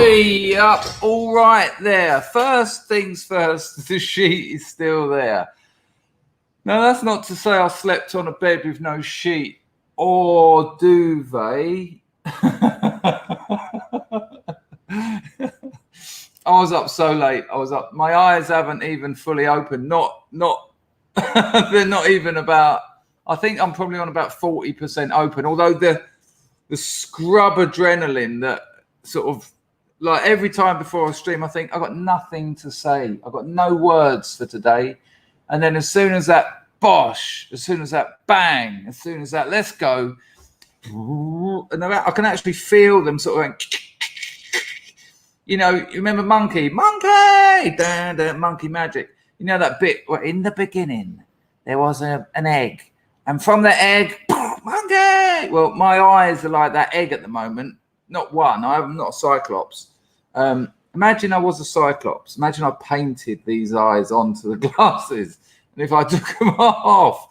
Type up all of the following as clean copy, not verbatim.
Oi, up, all right there. First things first, the sheet is still there. Now, that's not to say I slept on a bed with no sheet or duvet. I was up so late. I was up. My eyes haven't even fully opened. Not. They're not even about. I think I'm probably on about 40% open. Although the scrub adrenaline that sort of like every time before I stream, I think I've got nothing to say. I've got no words for today. And then as soon as that bosh, as soon as that bang, as soon as that let's go, and I can actually feel them sort of going. You know, you remember Monkey, Monkey Magic. You know that bit where in the beginning there was an egg, and from the egg, Monkey. Well, my eyes are like that egg at the moment. Not one. I'm not a Cyclops. Imagine I was a Cyclops. Imagine I painted these eyes onto the glasses, and if I took them off.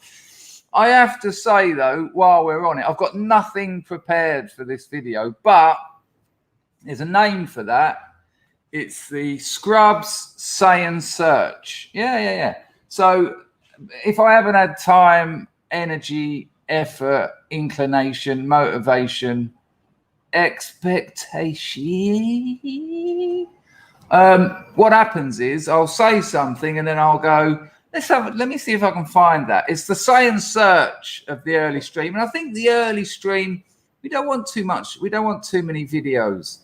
I have to say though, while we're on it, I've got nothing prepared for this video, but there's a name for that. It's the Scrubs Say and Search. Yeah. So if I haven't had time, energy, effort, inclination, motivation, expectation, what happens is I'll say something and then I'll go, let me see if I can find that. It's the Say and Search of the early stream. And I think the early stream, we don't want too much. We don't want too many videos.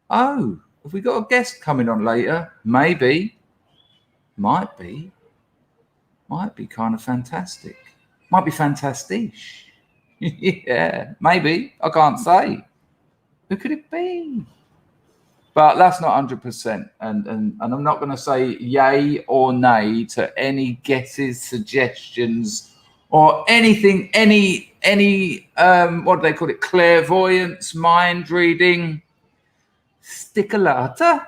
Oh, have we got a guest coming on later? Maybe. Might be kind of fantastic. Might be fantastish. Yeah, maybe. I can't say. Who could it be? But that's not 100%. And I'm not going to say yay or nay to any guesses, suggestions, or anything, any what do they call it? Clairvoyance, mind reading. Stickalata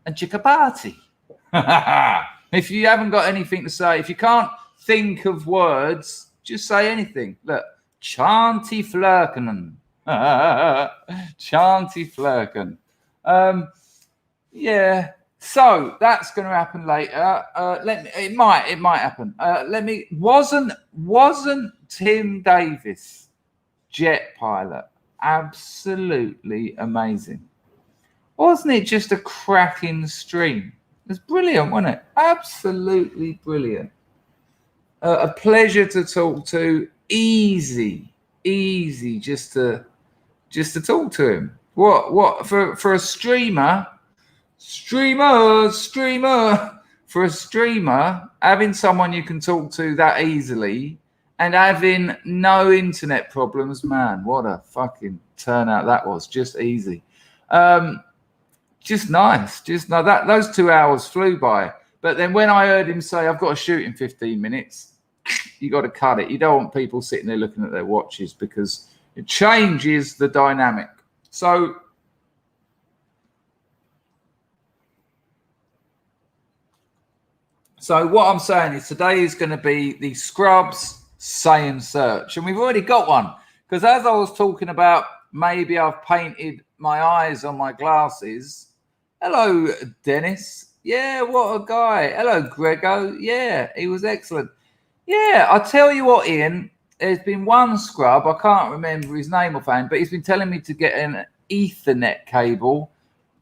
and chickabati. If you haven't got anything to say, if you can't think of words, just say anything. Look, chanty flirken. Chanty flirken. Yeah. So that's going to happen later. It might happen. Wasn't Tim Davis jet pilot absolutely amazing? Wasn't it just a cracking stream? It was brilliant, wasn't it? Absolutely brilliant. A pleasure to talk to. Easy, just to talk to him. What for a streamer? For a streamer, having someone you can talk to that easily and having no internet problems, man, what a fucking turnout that was. Just easy. Just nice. Those 2 hours flew by. But then when I heard him say, I've got to shoot in 15 minutes, you got to cut it. You don't want people sitting there looking at their watches because it changes the dynamic. So what I'm saying is today is going to be the Scrubs Say and Search. And we've already got one. Because as I was talking about, maybe I've painted my eyes on my glasses. Hello, Dennis. Yeah, what a guy. Hello, Grego. Yeah, he was excellent. Yeah, I tell you what, Ian, there's been one scrub, I can't remember his name offhand, but he's been telling me to get an Ethernet cable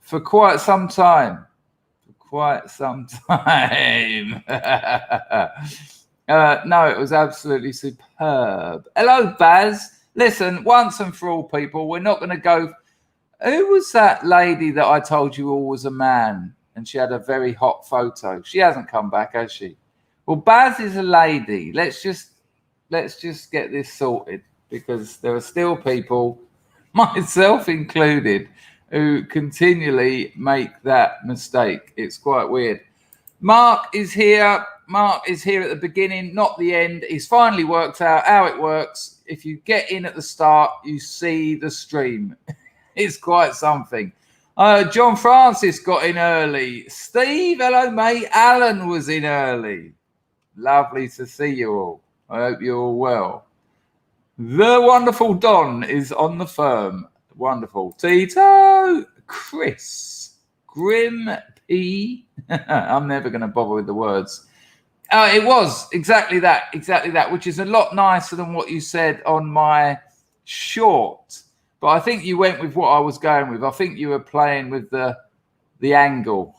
for quite some time. No, it was absolutely superb. Hello, Baz. Listen, once and for all, people, we're not going to go. Who was that lady that I told you all was a man and she had a very hot photo? She hasn't come back, has she? Well, Baz is a lady. Let's just get this sorted because there are still people, myself included, who continually make that mistake. It's quite weird. Mark is here. Mark is here at the beginning, not the end. He's finally worked out how it works. If you get in at the start, you see the stream. It's quite something. John Francis got in early. Steve, hello, mate. Alan was in early. Lovely to see you all. I hope you're all well. The wonderful Don is on the firm. Wonderful. Tito, Chris. Grim P. I'm never going to bother with the words. It was exactly that, which is a lot nicer than what you said on my short. But I think you went with what I was going with. I think you were playing with the angle.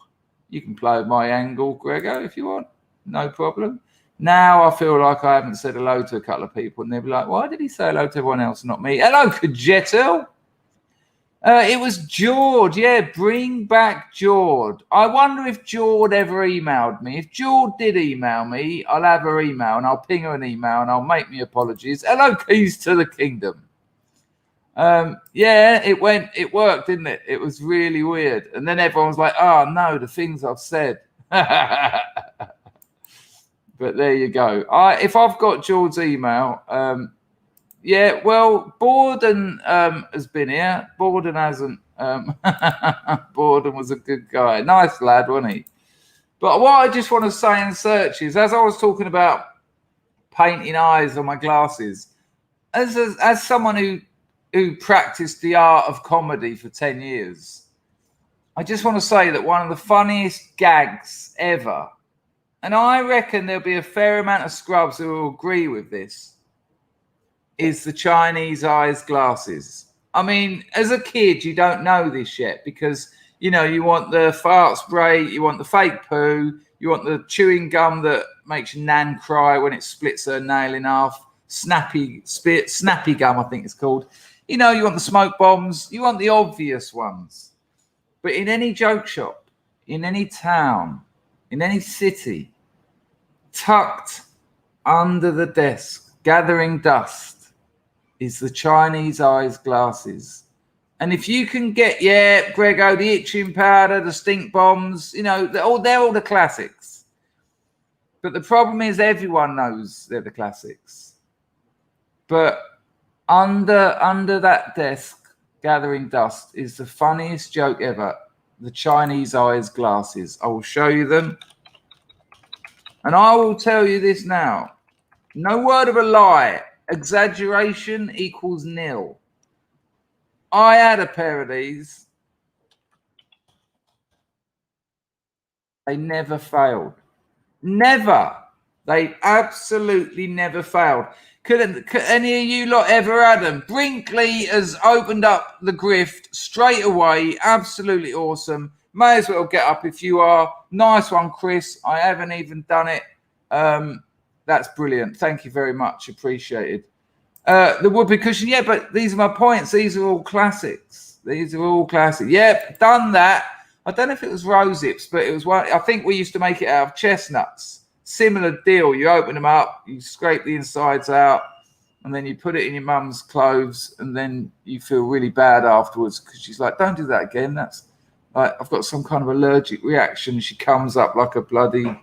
You can play with my angle, Grego, if you want. No problem. Now I feel like I haven't said hello to a couple of people, and they'll be like, why did he say hello to everyone else, not me? Hello, Kajetel. It was Jord. Yeah, bring back Jord. I wonder if Jord ever emailed me. If Jord did email me, I'll have her email, and I'll ping her an email, and I'll make me apologies. Hello, Keys to the Kingdom. Yeah, it worked, didn't it? It was really weird. And then everyone was like, oh, no, the things I've said. But there you go. If I've got George's email, yeah, well, Borden has been here. Borden hasn't. Borden was a good guy. Nice lad, wasn't he? But what I just want to say in search is, as I was talking about painting eyes on my glasses, as someone who practiced the art of comedy for 10 years, I just want to say that one of the funniest gags ever, and I reckon there'll be a fair amount of scrubs who will agree with this, is the Chinese eyes glasses. I mean, as a kid, you don't know this yet because, you know, you want the fart spray, you want the fake poo, you want the chewing gum that makes your nan cry when it splits her nail in half, snappy gum, I think it's called. You know, you want the smoke bombs, you want the obvious ones. But in any joke shop, in any town, in any city, tucked under the desk, gathering dust, is the Chinese eyes glasses. And if you can get, yeah, Grego, the itching powder, the stink bombs, you know, they're all the classics. But the problem is everyone knows they're the classics. But under that desk, gathering dust, is the funniest joke ever. The Chinese eyes glasses. I will show you them. And I will tell you this now. No word of a lie. Exaggeration equals nil. I had a pair of these. They never failed. Never. They absolutely never failed. Could any of you lot ever had them? Brinkley has opened up the grift straight away. Absolutely awesome. May as well get up if you are. Nice one, Chris. I haven't even done it. That's brilliant. Thank you very much. Appreciated. The whoopee cushion. Yeah, but these are my points. These are all classics. These are all classics. Yep, done that. I don't know if it was rose hips, but it was one. I think we used to make it out of chestnuts. Similar deal. You open them up, you scrape the insides out, and then you put it in your mum's clothes, and then you feel really bad afterwards because she's like, don't do that again. That's like, I've got some kind of allergic reaction. She comes up like a bloody,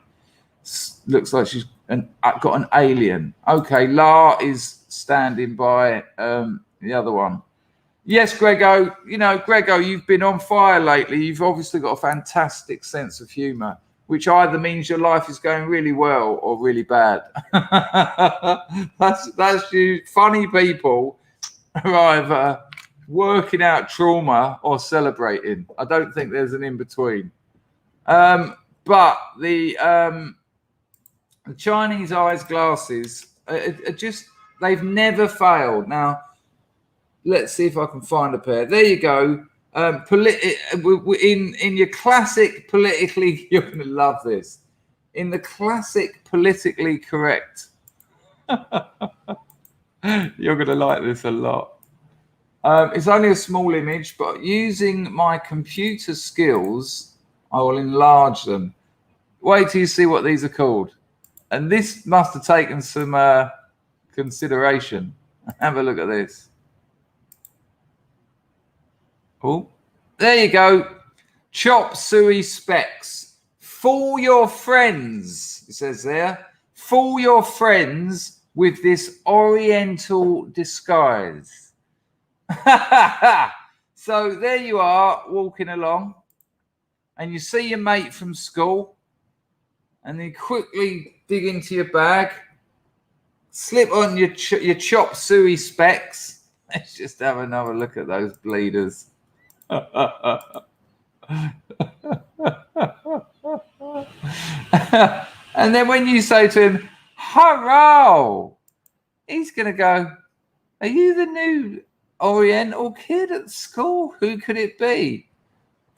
looks like she's got an alien. Okay, La is standing by the other one. Yes, Grego, you know, Grego, you've been on fire lately. You've obviously got a fantastic sense of humour, which either means your life is going really well or really bad. That's you. Funny people are either working out trauma or celebrating. I don't think there's an in-between. But the Chinese eyes glasses are just, they've never failed. Now, let's see if I can find a pair. There you go. In your classic politically, you're going to love this. In the classic politically correct, you're going to like this a lot. It's only a small image, but using my computer skills, I will enlarge them. Wait till you see what these are called. And this must have taken some consideration. Have a look at this. Oh, there you go. Chop suey specs. Fool your friends, it says there. Fool your friends with this oriental disguise. So there you are, walking along, and you see your mate from school, and you quickly dig into your bag, slip on your chop suey specs. Let's just have another look at those bleeders. And then when you say to him, "Hurrah," he's going to go, "Are you the new Oriental kid at school? Who could it be?"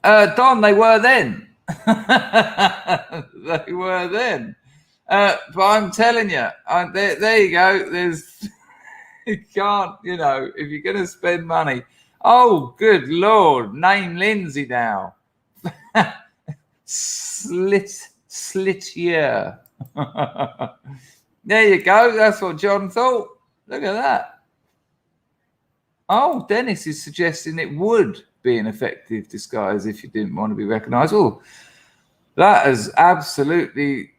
Don, they were then. They were then. But I'm telling you, there you go. There's, you can't, you know, if you're going to spend money. Oh, good Lord. Name Lindsay now. Slitier. There you go. That's what John thought. Look at that. Oh, Dennis is suggesting it would be an effective disguise if you didn't want to be recognised. Oh, that has absolutely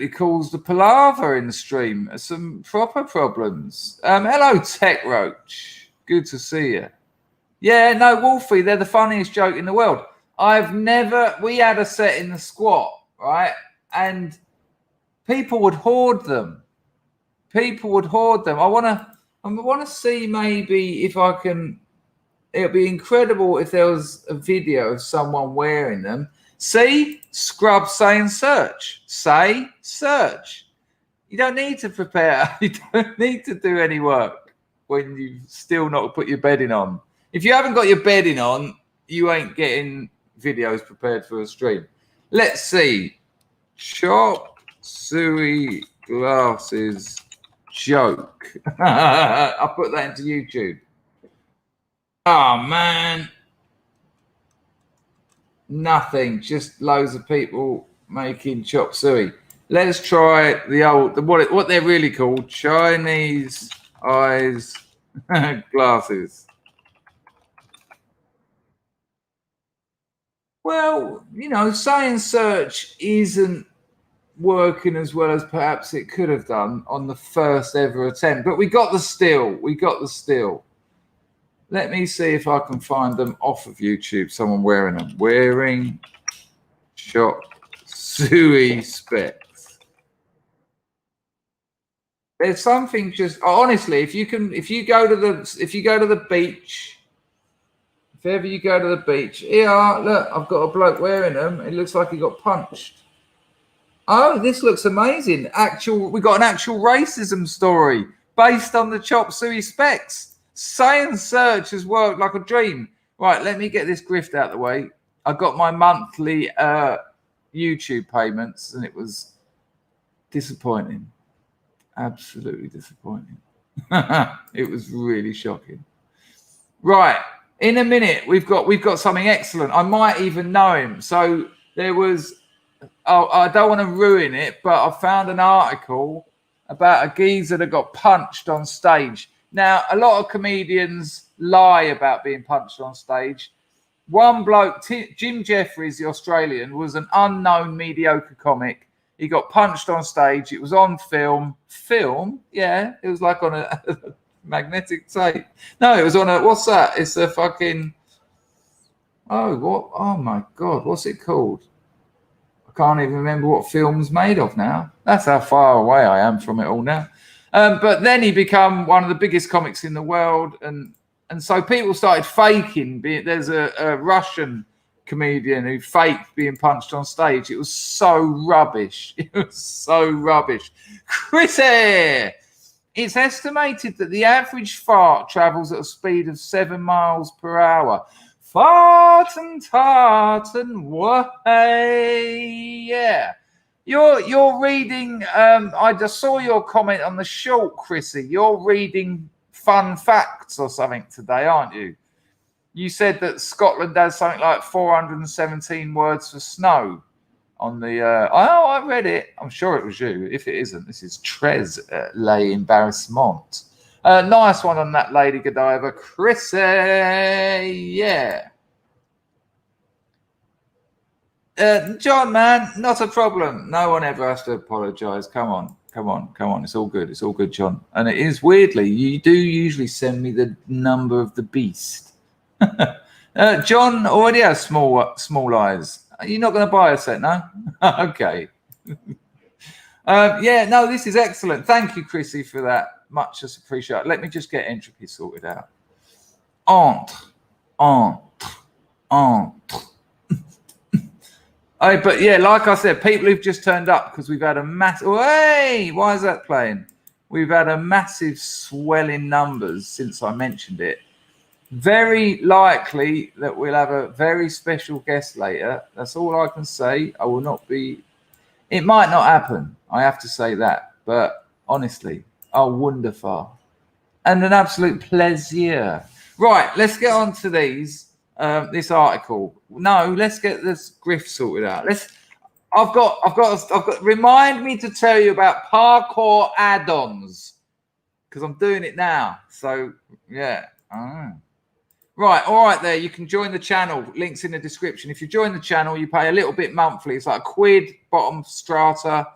caused a palaver in the stream. Some proper problems. Hello, Tech Roach. Good to see you. Yeah, no, Wolfie, they're the funniest joke in the world. We had a set in the squat, right? And people would hoard them. I want to see maybe if I can. It would be incredible if there was a video of someone wearing them. See? Scrub saying search. Say search. You don't need to prepare. You don't need to do any work when you've still not put your bedding on. If you haven't got your bedding on, you ain't getting videos prepared for a stream. Let's see. Chop suey glasses joke. I'll put that into YouTube. Oh, man. Nothing. Just loads of people making chop suey. Let's try what they're really called, Chinese eyes glasses. Well, you know, science search isn't working as well as perhaps it could have done on the first ever attempt, but we got the still. Let me see if I can find them off of YouTube. Someone wearing them. Wearing chop suey specs. There's something just honestly, if you go to the beach, if ever you go to the beach, here, look, I've got a bloke wearing them. It looks like he got punched. Oh, this looks amazing. We got an actual racism story based on the chop suey specs. Science search has worked like a dream. Right, let me get this grift out of the way. I got my monthly YouTube payments, and it was disappointing. Absolutely disappointing. It was really shocking. Right, in a minute, we've got something excellent. I might even know him. So there was. Oh, I don't want to ruin it, but I found an article about a geezer that got punched on stage. Now, a lot of comedians lie about being punched on stage. One bloke, Jim Jeffries, the Australian, was an unknown mediocre comic. He got punched on stage. It was on film. Film? Yeah, it was like on a magnetic tape. No, it was on a, what's that? It's a fucking, oh my God, what's it called? I can't even remember what film's made of now. That's how far away I am from it all now. But then he became one of the biggest comics in the world. And so people started faking. There's a Russian comedian who faked being punched on stage. It was so rubbish. Chrissy! It's estimated that the average fart travels at a speed of 7 miles per hour. Fart and tart and way. Yeah. You're reading, I just saw your comment on the short, Chrissy. You're reading fun facts or something today, aren't you? You said that Scotland has something like 417 words for snow on the, I read it. I'm sure it was you. If it isn't, this is très l'embarrassement. Nice one on that, Lady Godiva. Chrissy, yeah. John, man, not a problem. No one ever has to apologise. Come on. It's all good, John. And it is, weirdly, you do usually send me the number of the beast. John already has small eyes. Are you not going to buy a set, no? Okay. Yeah, no, this is excellent. Thank you, Chrissy, for that. Much as appreciated. Let me just get entropy sorted out. Entre. Oh, but yeah, like I said, people who've just turned up because we've had a massive. Oh, hey, why is that playing? We've had a massive swell in numbers since I mentioned it. Very likely that we'll have a very special guest later. That's all I can say. I will not be. It might not happen. I have to say that. But honestly, wonderful. And an absolute pleasure. Right, let's get on to this article. No, let's get this grift sorted out. I've got. Remind me to tell you about parkour add-ons because I'm doing it now. So yeah. Right, all right. There, you can join the channel. Links in the description. If you join the channel, you pay a little bit monthly. It's like £1 bottom strata,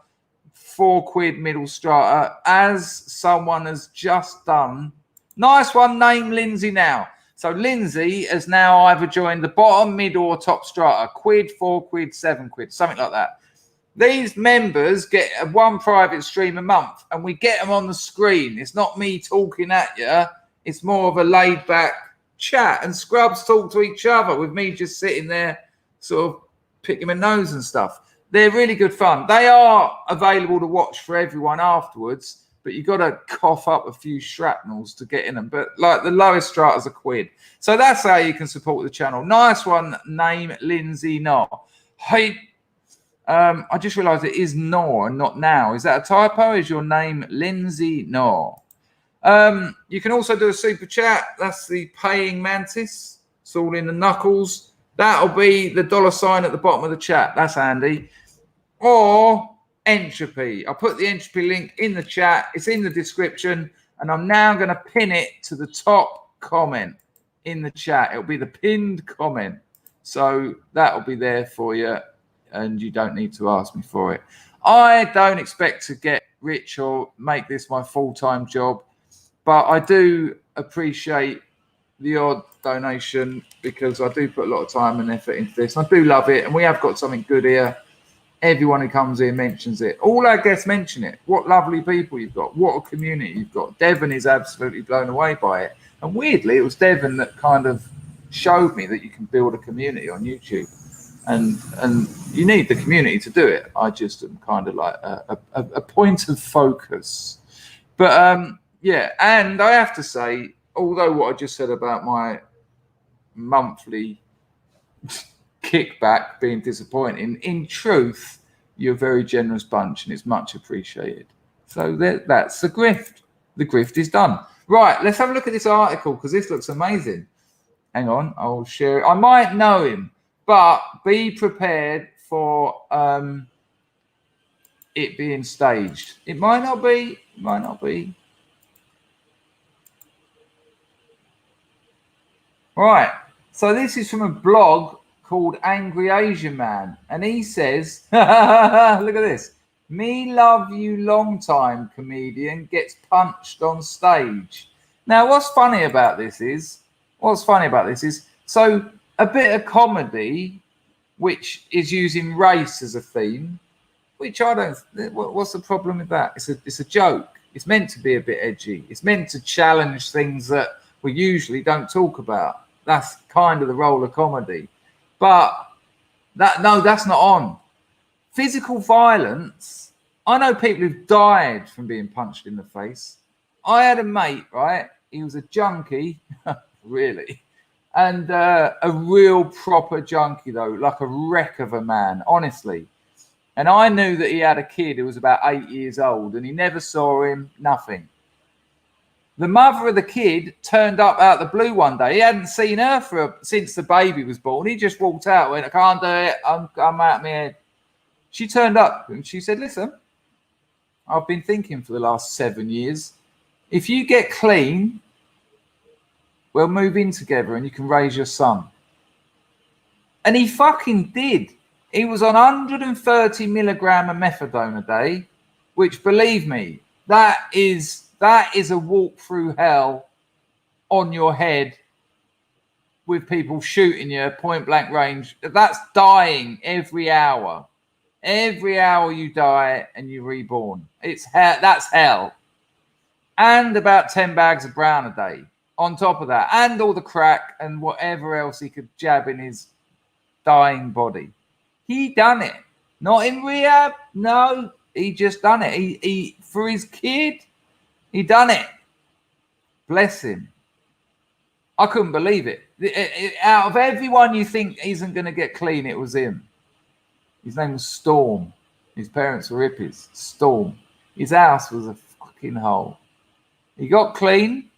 £4 middle strata. As someone has just done, nice one. Name Lindsay now. So Lindsay has now either joined the bottom, mid, or top strata. £1, £4, £7, something like that. These members get one private stream a month, and we get them on the screen. It's not me talking at you. It's more of a laid back chat, and scrubs talk to each other with me just sitting there sort of picking my nose and stuff. They're really good fun. They are available to watch for everyone afterwards, but you've got to cough up a few shrapnels to get in them. But like the lowest strata's £1. So that's how you can support the channel. Nice one, name Lindsay No. Hey, I just realised it is No and not now. Is that a typo? Is your name Lindsay No? You can also do a super chat. That's the paying mantis. It's all in the knuckles. That'll be the $sign at the bottom of the chat. That's handy. Or entropy. I'll put the entropy link in the chat. It's in the description. And I'm now going to pin it to the top comment in the chat. It'll be the pinned comment. So that'll be there for you. And you don't need to ask me for it. I don't expect to get rich or make this my full-time job. But I do appreciate the odd donation because I do put a lot of time and effort into this. I do love it. And we have got something good here. Everyone who comes here mentions it. All our guests mention it. What lovely people you've got. What a community you've got. Devon is absolutely blown away by it. And weirdly, it was Devon that kind of showed me that you can build a community on YouTube. And you need the community to do it. I just am kind of like a point of focus. But yeah, and I have to say, although what I just said about my monthly kickback being disappointing, in truth, you're a very generous bunch and it's much appreciated. So that's the grift. The grift is done. Right, let's have a look at this article because this looks amazing. Hang on, I'll share it. I might know him, but be prepared for it being staged. It might not be, might not be. Right, so this is from a blog called Angry Asian Man, and he says, look at this, me love you long time comedian gets punched on stage. Now, what's funny about this is, so a bit of comedy, which is using race as a theme, which I don't, what's the problem with that? It's a joke. It's meant to be a bit edgy. It's meant to challenge things that we usually don't talk about. That's kind of the role of comedy. But that's not on. Physical violence. I know people who've died from being punched in the face. I had a mate, right? He was a junkie, really. And a real proper junkie, though, like a wreck of a man, honestly. And I knew that he had a kid who was about 8 years old, and he never saw him, nothing. The mother of the kid turned up out of the blue one day. He hadn't seen her since the baby was born. He just walked out and went, I can't do it. I'm out of my head. She turned up and she said, listen, I've been thinking for the last 7 years. If you get clean, we'll move in together and you can raise your son. And he fucking did. He was on 130 milligram of methadone a day, which, believe me, that is a walk through hell on your head with people shooting you point blank range. That's dying every hour. Every hour you die and you're reborn. It's hell. That's hell. And about 10 bags of brown a day on top of that. And all the crack and whatever else he could jab in his dying body. He done it. Not in rehab. No, he just done it. He for his kid, he done it. Bless him. I couldn't believe it. Out of everyone you think isn't going to get clean, it was him. His name was Storm. His parents were hippies. Storm. His house was a fucking hole. He got clean.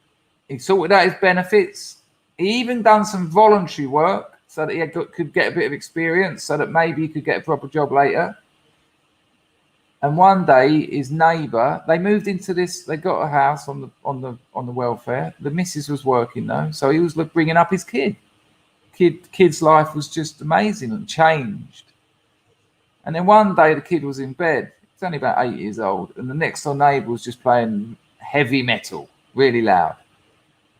He sorted out his benefits. He even done some voluntary work so that he could get a bit of experience, so that maybe he could get a proper job later. And one day, his neighbour, they moved into this. They got a house on the welfare. The missus was working though, so he was bringing up his kid. Kid's life was just amazing and changed. And then one day, the kid was in bed. He's only about 8 years old, and the next door neighbour was just playing heavy metal, really loud.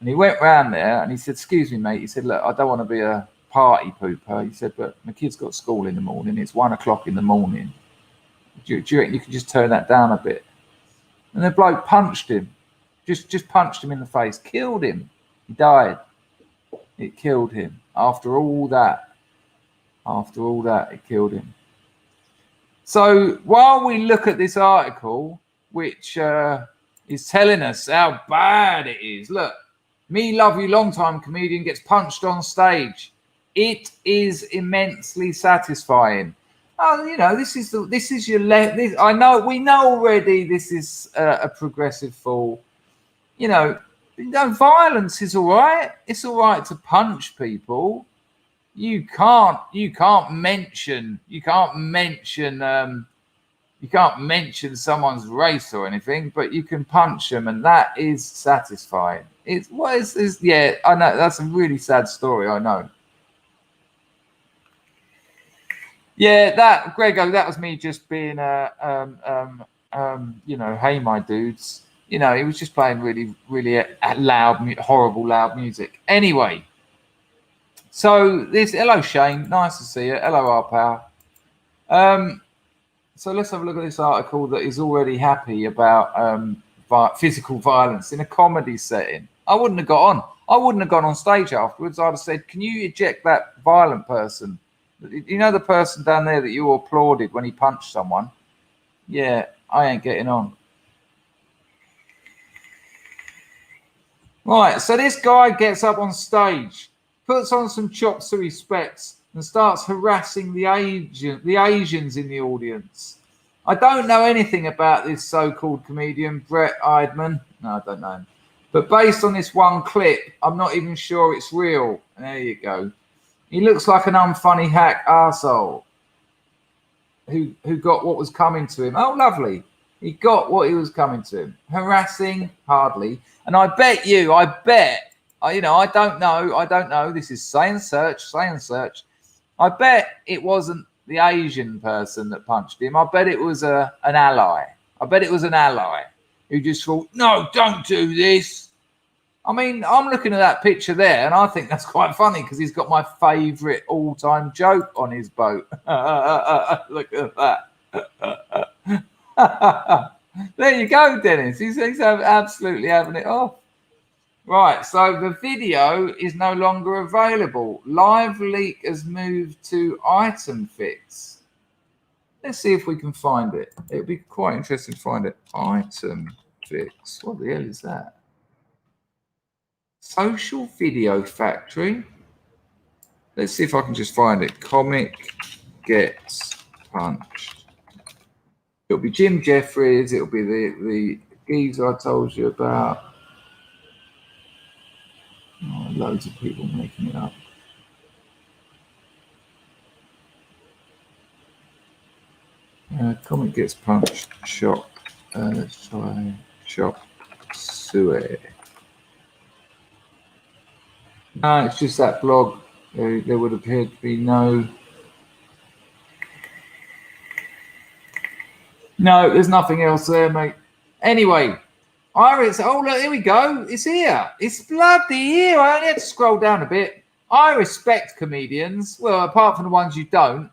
And he went round there and he said, "Excuse me, mate." He said, "Look, I don't want to be a party pooper." He said, "But my kid's got school in the morning. It's 1 o'clock in the morning. Do you reckon you could just turn that down a bit?" And the bloke punched him, just punched him in the face, killed him. He died. It killed him. After all that, it killed him. So while we look at this article, which is telling us how bad it is, look, me love you long time comedian gets punched on stage. It is immensely satisfying. Oh, you know, this is your I know, we know already this is a progressive fall. You know, violence is all right. It's all right to punch people. You can't mention someone's race or anything, but you can punch them, and that is satisfying. Yeah, I know that's a really sad story. I know. Yeah, that Grego, that was me just being you know, hey my dudes. You know, he was just playing really, really loud, horrible loud music. Anyway, so this, hello Shane, nice to see you. Hello R Power. So let's have a look at this article that is already happy about physical violence in a comedy setting. I wouldn't have got on. I wouldn't have gone on stage afterwards. I'd have said, "Can you eject that violent person? You know the person down there that you applauded when he punched someone? Yeah, I ain't getting on." Right, so this guy gets up on stage, puts on some chops to his specs, and starts harassing the Asians in the audience. I don't know anything about this so-called comedian, Brett Eidman. No, I don't know him. But based on this one clip, I'm not even sure it's real. There you go. He looks like an unfunny hack arsehole who got what was coming to him. Oh, lovely. He got what he was coming to him. Harassing, hardly. And I bet, you know, I don't know. This is say and search. I bet it wasn't the Asian person that punched him. I bet it was an ally. Who just thought, "No, don't do this." I mean, I'm looking at that picture there, and I think that's quite funny because he's got my favourite all-time joke on his boat. Look at that. There you go, Dennis. He's absolutely having it off. Right, so the video is no longer available. Live leak has moved to item fix. Let's see if we can find it. It would be quite interesting to find it. Item fix. What the hell is that? Social Video Factory. Let's see if I can just find it. Comic gets punched. It'll be Jim Jeffries. It'll be the geezer I told you about. Oh, loads of people making it up. Comic gets punched. Shop. Let's try shop suey. No, it's just that blog. There would appear to be no. No, there's nothing else there, mate. Anyway, Iris. Oh, look, here we go. It's here. It's bloody here. I only had to scroll down a bit. I respect comedians. Well, apart from the ones you don't.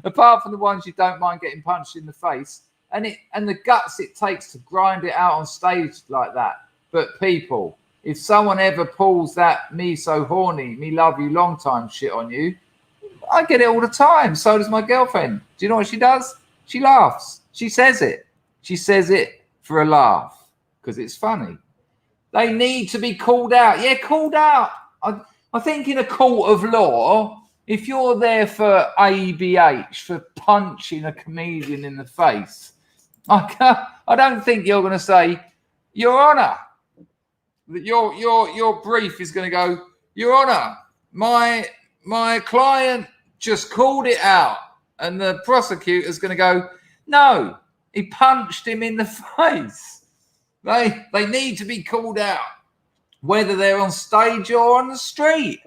Apart from the ones you don't mind getting punched in the face. And the guts it takes to grind it out on stage like that. But people, if someone ever pulls that "me so horny, me love you long time" shit on you, I get it all the time. So does my girlfriend. Do you know what she does? She laughs. She says it. She says it for a laugh because it's funny. They need to be called out. Yeah, called out. I think in a court of law, if you're there for ABH, for punching a comedian in the face, I don't think you're going to say, Your Honour. Your brief is going to go, Your Honour, my client just called it out. And the prosecutor's going to go, no, he punched him in the face. They need to be called out, whether they're on stage or on the street.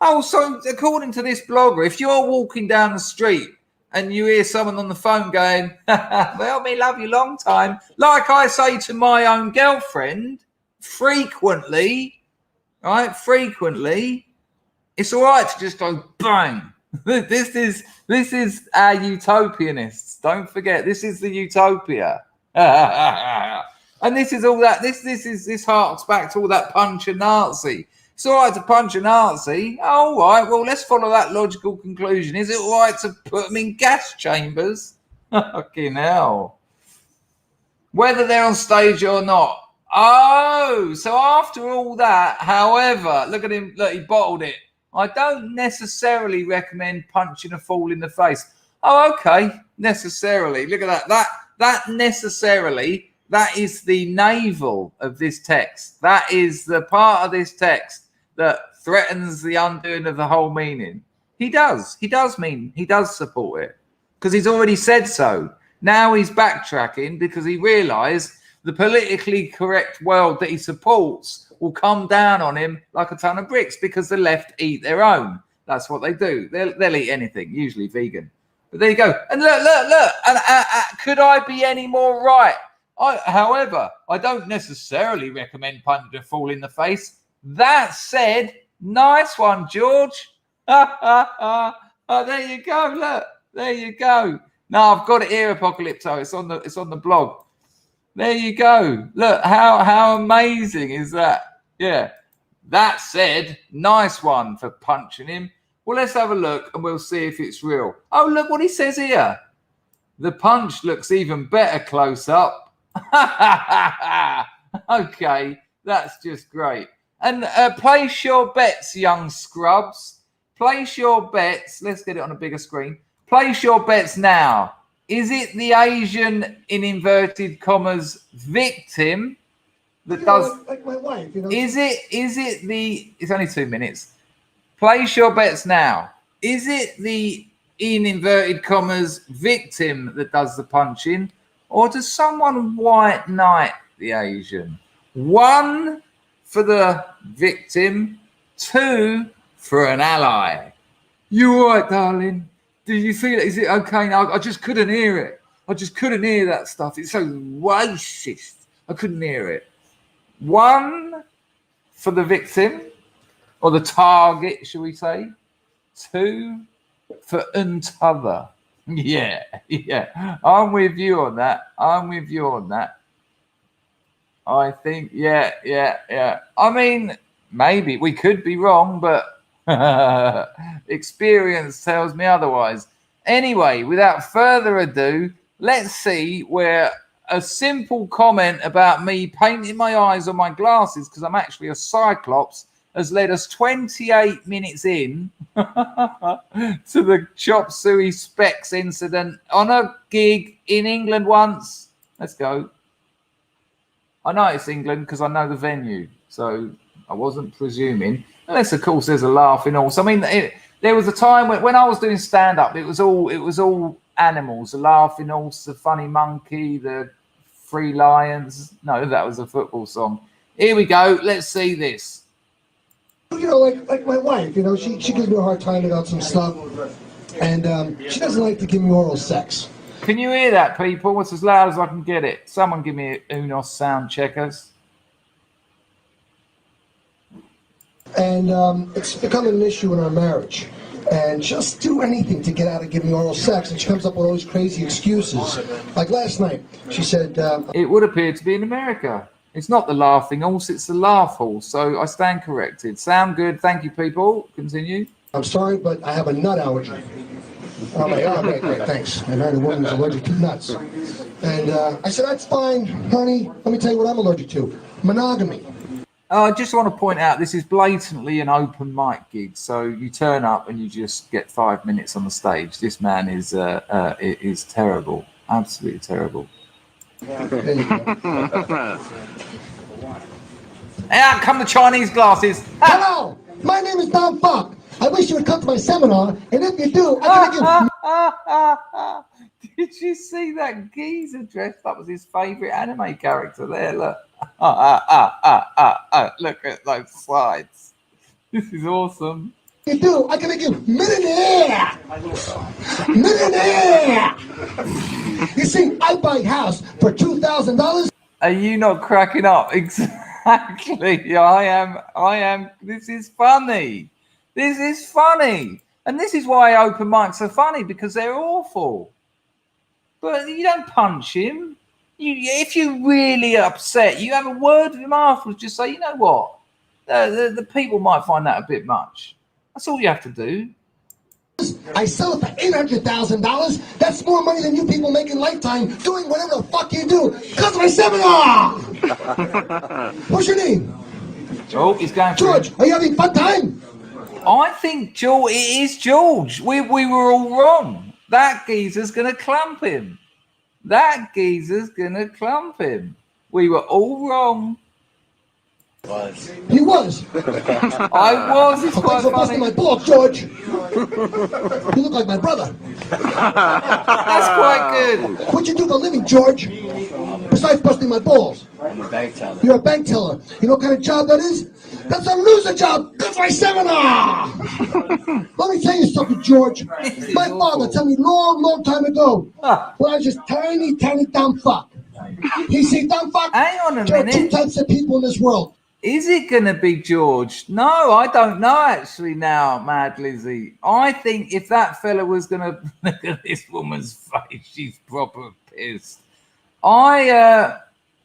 Oh, so according to this blogger, if you're walking down the street and you hear someone on the phone going, well, me love you long time, like I say to my own girlfriend frequently, right? Frequently, it's all right to just go bang. This is our utopianists. Don't forget, this is the utopia. And this is all that. This harks back to all that punch a Nazi. It's all right to punch a Nazi. All right, well, let's follow that logical conclusion. Is it all right to put them in gas chambers? Fucking hell. Whether they're on stage or not. Oh, so after all that, however, look at him. Look, he bottled it. I don't necessarily recommend punching a fool in the face. Oh, okay. Necessarily. Look at that. That necessarily, that is the navel of this text. That is the part of this text that threatens the undoing of the whole meaning. He does support it because he's already said so. Now he's backtracking because he realized the politically correct world that he supports will come down on him like a ton of bricks because the left eat their own. That's what they do. They'll eat anything, usually vegan. But there you go. And look. And could I be any more right? However, I don't necessarily recommend punching a fool in the face. That said, nice one, George. Oh, there you go. Look, there you go. No, I've got it here, Apocalypto. It's on the blog. There you go. Look, how amazing is that? Yeah. That said, nice one for punching him. Well, let's have a look and we'll see if it's real. Oh, look what he says here. The punch looks even better close up. Okay, that's just great. And place your bets, young scrubs. Place your bets. Let's get it on a bigger screen. Place your bets now. Is it the Asian, in inverted commas, victim that does... Like my wife, you know? Is it the... It's only 2 minutes. Place your bets now. Is it the, in inverted commas, victim that does the punching? Or does someone white knight the Asian? 1 for the victim, 2 for an ally. You all right, darling? Do you feel it? Is it okay now? I just couldn't hear it. I just couldn't hear that stuff. It's so racist. I couldn't hear it. 1 for the victim, or the target, shall we say. 2 for t'other. Yeah. I'm with you on that. I think, yeah. I mean, maybe we could be wrong, but experience tells me otherwise. Anyway, without further ado, let's see where a simple comment about me painting my eyes on my glasses because I'm actually a cyclops has led us 28 minutes in to the Chop Suey Specs incident on a gig in England once. Let's go. I know it's England because I know the venue, so I wasn't presuming. Unless, of course, there's a laughing horse. I mean, there was a time when I was doing stand-up, it was all animals. The laughing horse, the funny monkey, the 3 lions. No, that was a football song. Here we go. Let's see this. You know, like my wife, you know, she gives me a hard time about some stuff. And she doesn't like to give me oral sex. Can you hear that, people? It's as loud as I can get it. Someone give me Unos sound checkers. And it's become an issue in our marriage. And just do anything to get out of giving oral sex. And she comes up with all these crazy excuses. Like last night, she said... it would appear to be in America. It's not the laughing horse, it's the laugh horse. So I stand corrected. Sound good. Thank you, people. Continue. I'm sorry, but I have a nut allergy. I'm like, oh, great, thanks. I heard a woman's allergic to nuts. And I said, that's fine, honey. Let me tell you what I'm allergic to. Monogamy. I just want to point out, this is blatantly an open mic gig. So you turn up and you just get 5 minutes on the stage. This man is terrible. Absolutely terrible. There you go. Out come the Chinese glasses. Hello, my name is Tom Fuck. I wish you would come to my seminar, and if you do, I'm gonna give. Did you see that geezer dressed up as his favourite anime character there? Look. Look at those slides. This is awesome. You do, I'm gonna give millionaire. Millionaire. You see, I buy a house for $2,000. Are you not cracking up? Exactly. Yeah, I am. This is funny. This is funny. And this is why open mics are funny, because they're awful. But you don't punch him. If you're really upset, you have a word with him afterwards. Just say, you know what? The people might find that a bit much. That's all you have to do. I sell it for $800,000. That's more money than you people make in lifetime doing whatever the fuck you do. Come to my seminar. What's your name? Oh, he's going. George, are you having fun time? I think George. It is George. We were all wrong. That geezer's gonna clump him. That geezer's gonna clump him. We were all wrong. He was. I was. It's quite Thanks for busting my balls, George. You look like my brother. That's quite good. What you do for a living, George? Besides busting my balls. I'm a bank teller. You're a bank teller. You know what kind of job that is? That's a loser job. That's my seminar. Let me tell you something, George. My father told me long time ago when I was just tiny dumb fuck. He said, dumb fuck. Hang on a There are minute. two types of people in this world. Is it going to be George? No, I don't know actually now, Mad Lizzie. I think if that fella was going to look at this woman's face, she's proper pissed. I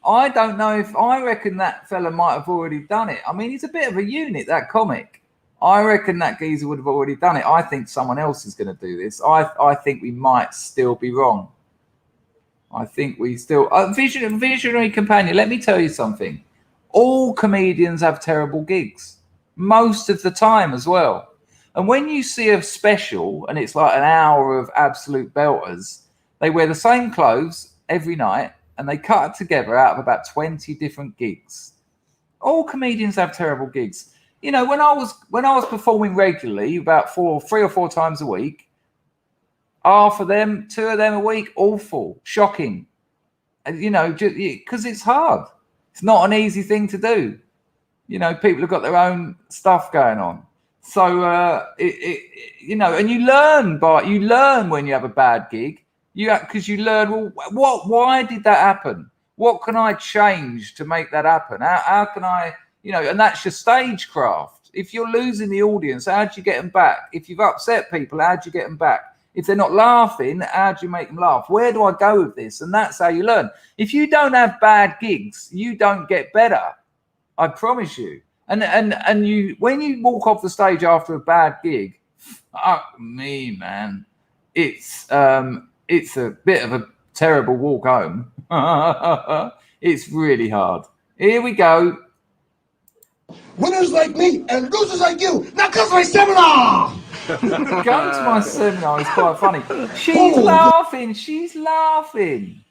don't know if I reckon that fella might have already done it. I mean, he's a bit of a unit, that comic. I reckon that geezer would have already done it. I think someone else is going to do this. I think we might still be wrong. I think we still... visionary companion, let me tell you something. All comedians have terrible gigs, most of the time as well. And when you see a special and it's like an hour of absolute belters, they wear the same clothes every night and they cut it together out of about 20 different gigs. All comedians have terrible gigs. You know, when I was performing regularly, about 3 or 4 times a week, half of them, 2 of them a week, awful, shocking. And, you know, because it's hard. It's not an easy thing to do. You know, people have got their own stuff going on. So, you know, and you learn when you have a bad gig. Because you learn, well, why did that happen? What can I change to make that happen? How can I, you know, and that's your stagecraft. If you're losing the audience, how do you get them back? If you've upset people, how do you get them back? If they're not laughing, how do you make them laugh? Where do I go with this? And that's how you learn. If you don't have bad gigs, you don't get better. I promise you. And you, when you walk off the stage after a bad gig, fuck me, man. It's a bit of a terrible walk home. It's really hard. Here we go. Winners like me and losers like you. Now come to my seminar. Going to my seminar is quite funny. She's laughing. She's laughing.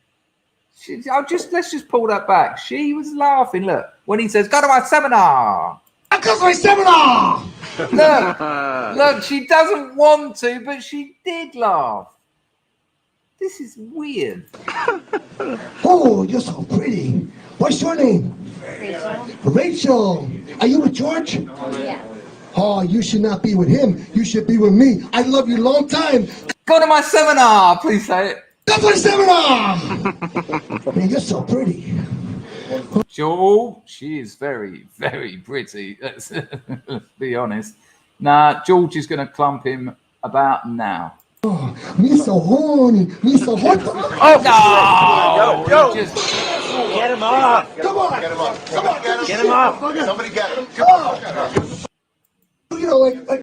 Let's just pull that back. She was laughing. Look, when he says, "Go to my seminar." Now come to my seminar. Look. She doesn't want to, but she did laugh. This is weird. Oh, you're so pretty. What's your name? Rachel. Are you with George? Yeah. Oh, you should not be with him. You should be with me. I love you long time. Go to my seminar. Please say it. Go to my seminar. Man, you're so pretty. George, she is very, very pretty. Let's be honest. Nah, George is going to clump him about now. Oh, me so horny. Me so horny. Oh, no! Yo. Just... Get him off! Come on. Get him off! Come on. Get him off! Somebody get him! You know, like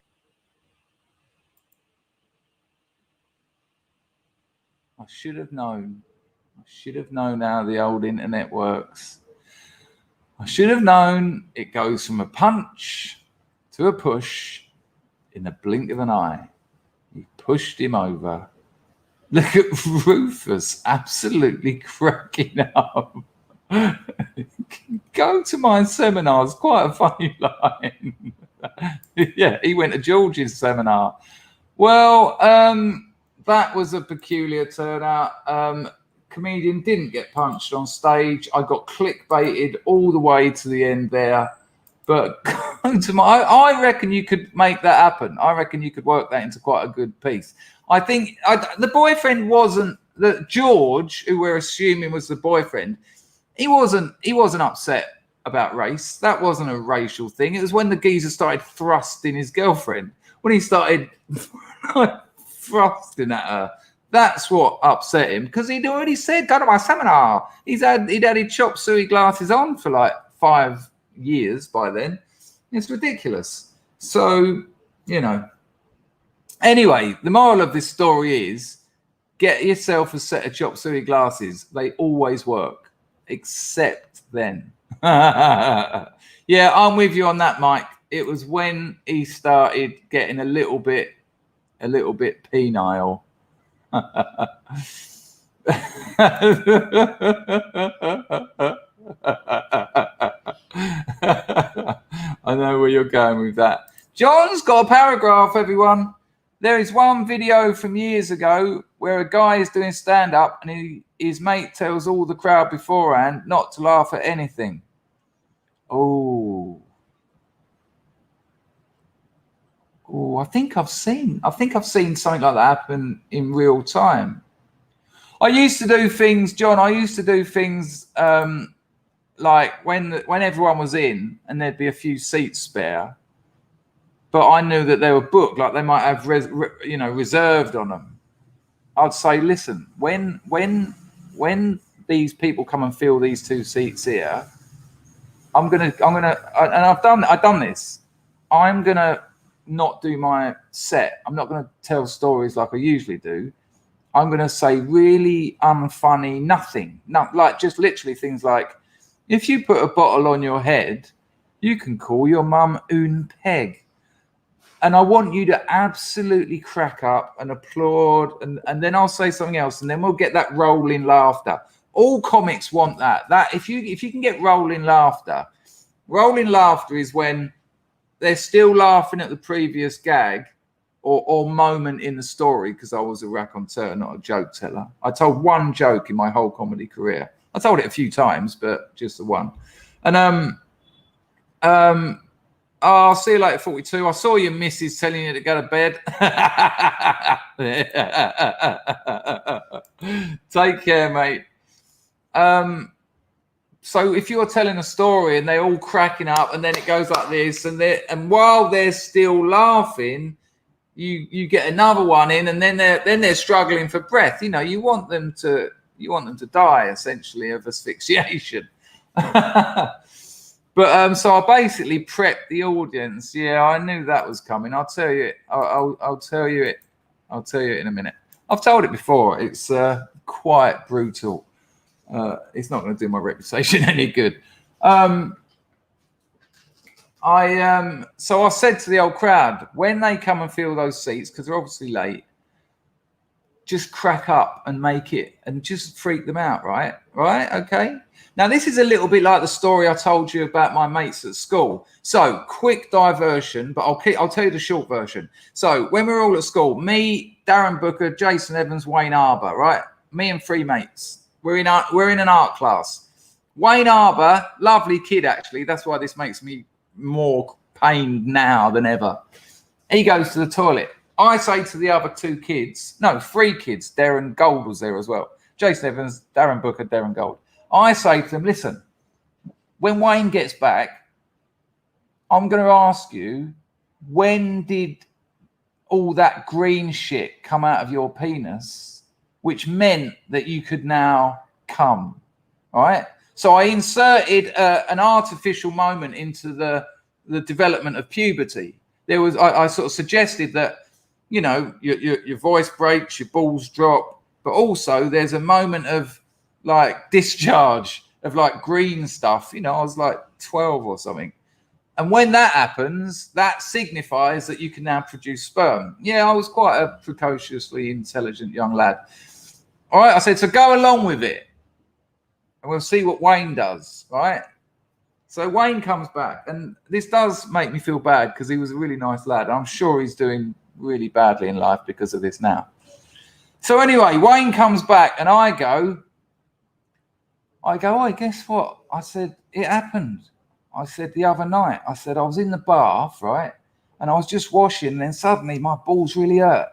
should have known. I should have known how the old internet works. I should have known it goes from a punch to a push in the blink of an eye. He pushed him over. Look at Rufus absolutely cracking up. Go to my seminars. Quite a funny line. Yeah, he went to George's seminar. Well, that was a peculiar turnout. Comedian didn't get punched on stage. I got clickbaited all the way to the end there. But I reckon you could make that happen. I reckon you could work that into quite a good piece. I think the boyfriend wasn't George, who we're assuming was the boyfriend. He wasn't upset about race. That wasn't a racial thing. It was when the geezer started thrusting his girlfriend. When he started thrusting at her. That's what upset him, because he'd already said, go to my seminar. He'd had his chop suey glasses on for like 5 years by then. It's ridiculous. So, you know. Anyway, the moral of this story is get yourself a set of chop suey glasses. They always work, except then. Yeah, I'm with you on that, Mike. It was when he started getting a little bit penile. I know where you're going with that. John's got a paragraph, everyone. There is one video from years ago where a guy is doing stand-up and his mate tells all the crowd beforehand not to laugh at anything. Oh, I think I've seen something like that happen in real time. I used to do things, John. Like when everyone was in and there'd be a few seats spare, but I knew that they were booked, like they might have reserved on them. I'd say, listen, when these people come and fill these 2 seats here, I'm gonna, and I've done this. I'm gonna not do my set. I'm not gonna tell stories like I usually do. I'm gonna say really unfunny nothing. Not like just literally things like, if you put a bottle on your head, you can call your mum une peg. And I want you to absolutely crack up and applaud, and then I'll say something else, and then we'll get that rolling laughter. All comics want that. That if you can get rolling laughter is when they're still laughing at the previous gag or moment in the story, because I was a raconteur, not a joke teller. I told one joke in my whole comedy career. I told it a few times, but just the one. And I'll see you later at 42. I saw your missus telling you to go to bed. Take care, mate. So if you're telling a story and they're all cracking up and then it goes like this, and while they're still laughing, you get another one in, and then they're struggling for breath. You know, you want them to die essentially of asphyxiation. But so I basically prepped the audience. Yeah, I knew that was coming. I'll tell you it. I'll tell you it. I'll tell you it in a minute. I've told it before. It's quite brutal. It's not going to do my reputation any good. So I said to the old crowd, when they come and fill those seats, because they're obviously late, just crack up and make it, and just freak them out, right? Okay. Now, this is a little bit like the story I told you about my mates at school. So, quick diversion, but I'll tell you the short version. So, when we were all at school, me, Darren Booker, Jason Evans, Wayne Arbour, right? Me and 3 mates. We're in an art class. Wayne Arbour, lovely kid, actually. That's why this makes me more pained now than ever. He goes to the toilet. I say to the other 3 kids, Darren Gold was there as well. Jason Evans, Darren Booker, Darren Gold. I say to them, listen, when Wayne gets back, I'm going to ask you, when did all that green shit come out of your penis, which meant that you could now come, all right? So I inserted an artificial moment into the development of puberty. There was, I sort of suggested that, you know, your voice breaks, your balls drop, but also there's a moment of like discharge of like green stuff. You know, I was like 12 or something. And when that happens, that signifies that you can now produce sperm. Yeah, I was quite a precociously intelligent young lad. All right, I said, so go along with it. And we'll see what Wayne does, right? So Wayne comes back. And this does make me feel bad because he was a really nice lad. I'm sure he's doing really badly in life because of this now. So anyway, Wayne comes back and I go, oh, guess what? I said, it happened. I said the other night, I said I was in the bath, right? And I was just washing, and then suddenly my balls really hurt.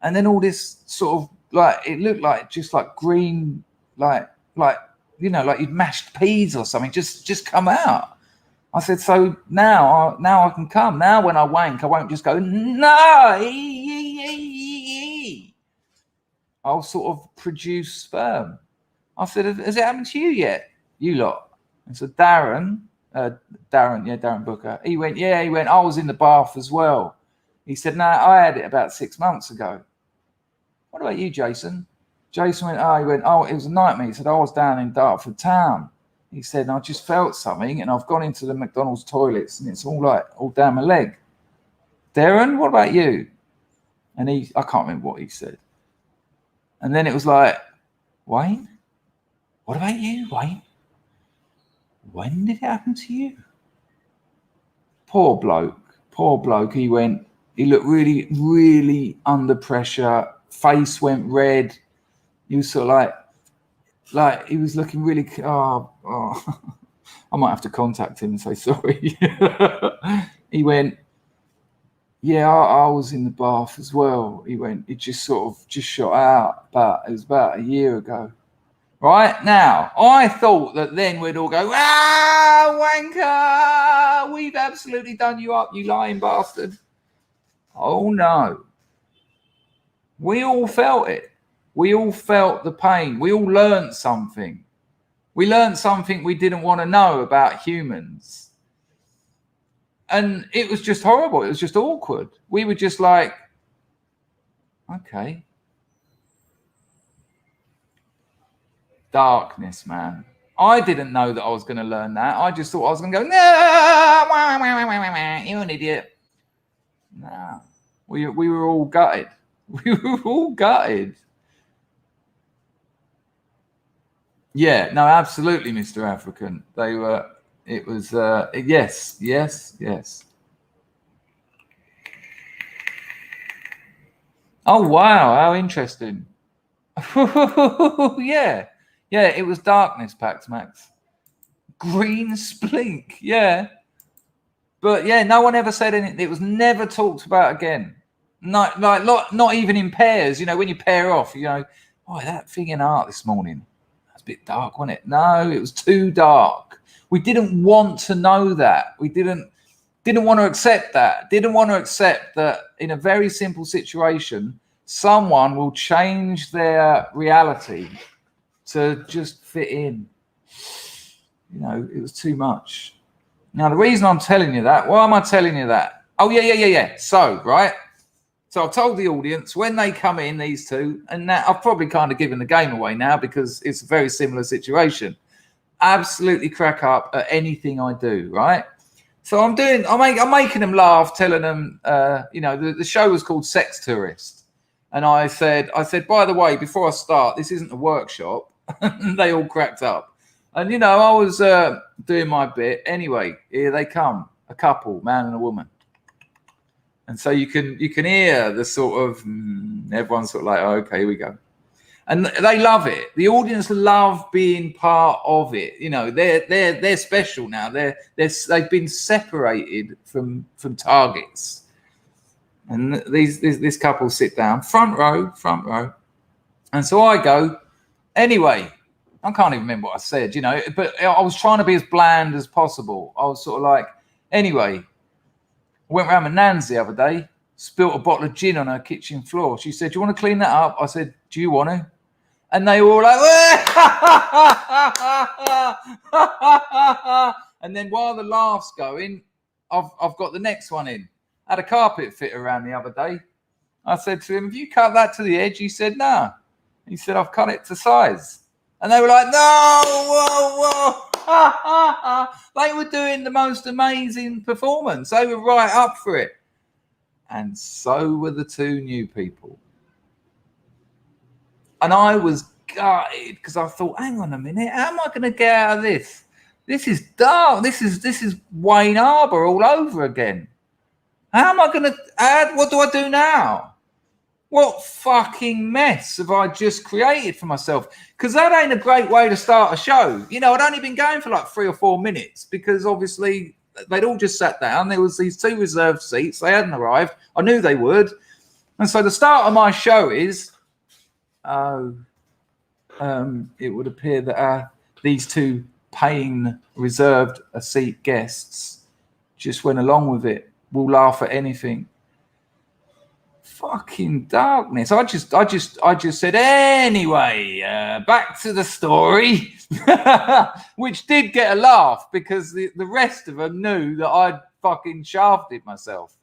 And then all this sort of like, it looked like just like green, like you know, like you'd mashed peas or something, just come out. I said, so now I can come. Now when I wank, I won't just go, no. I'll sort of produce sperm. I said, has it happened to you yet, you lot? And so Darren Booker, he went, I was in the bath as well. He said, no, I had it about 6 months ago. What about you, Jason? Jason went, it was a nightmare. He said, I was down in Dartford town. He said, I just felt something and I've gone into the McDonald's toilets and it's all down my leg. Darren, what about you? And I can't remember what he said. And then it was like, Wayne, what about you, Wayne? When did it happen to you? Poor bloke. He looked really, really under pressure. Face went red. He was sort of like he was looking really, I might have to contact him and say sorry. He went, yeah, I was in the bath as well. He went, it just shot out, it was about a year ago. Right now, I thought that then we'd all go, wanker, we've absolutely done you up, you lying bastard. Oh no. We all felt it. We all felt the pain. We all learned something. We learned something we didn't want to know about humans. And it was just horrible. It was just awkward. We were just like, okay. Darkness, man. I didn't know that I was going to learn that. I just thought I was going to go, no, you're an idiot. No, we were all gutted. We were all gutted. Yeah, no, absolutely, Mr. African. They were, it was, yes. Oh, wow, how interesting. Yeah. Yeah, it was darkness, Pax Max. Green splink, yeah. But yeah, no one ever said anything. It was never talked about again. Not even in pairs. You know, when you pair off, you know, oh, that thing in art this morning, that's a bit dark, wasn't it? No, it was too dark. We didn't want to know that. We didn't want to accept that. Didn't want to accept that in a very simple situation, someone will change their reality to just fit in. You know, it was too much. Now, the reason I'm telling you that, why am I telling you that? Oh, yeah. So, right. So I've told the audience when they come in, these two, and now I've probably kind of given the game away now because it's a very similar situation. Absolutely crack up at anything I do, right? So I'm making them laugh, telling them, you know, the show was called Sex Tourist. And I said, by the way, before I start, this isn't a workshop. They all cracked up. And, you know, I was doing my bit. Anyway, here they come, a couple, man and a woman. And so you can hear the sort of, everyone's sort of like, oh, okay, here we go. And they love it. The audience love being part of it. You know, they're special now. They've been separated from targets. And this couple sit down, front row. And so I go, anyway, I can't even remember what I said, you know, but I was trying to be as bland as possible. I was sort of like, anyway, I went round with Nan's the other day, spilt a bottle of gin on her kitchen floor. She said, do you want to clean that up? I said, do you want to? And they were all like, and then while the laugh's going, I've got the next one in. I had a carpet fitter around the other day. I said to him, have you cut that to the edge? He said, no. He said, I've cut it to size. And they were like, no, whoa. They were doing the most amazing performance. They were right up for it. And so were the two new people. And I was gutted because I thought, hang on a minute, how am I going to get out of this? This is dark. This is Wayne Arbor all over again. How am I going to add? What do I do now? What fucking mess have I just created for myself? Because that ain't a great way to start a show. You know, I'd only been going for like 3 or 4 minutes because obviously they'd all just sat down. There was these 2 reserved seats. They hadn't arrived. I knew they would. And so the start of my show is, it would appear that these 2 paying reserved a seat guests just went along with it. We'll laugh at anything. Fucking darkness. I just said, anyway, back to the story, which did get a laugh because the rest of them knew that I'd fucking shafted myself.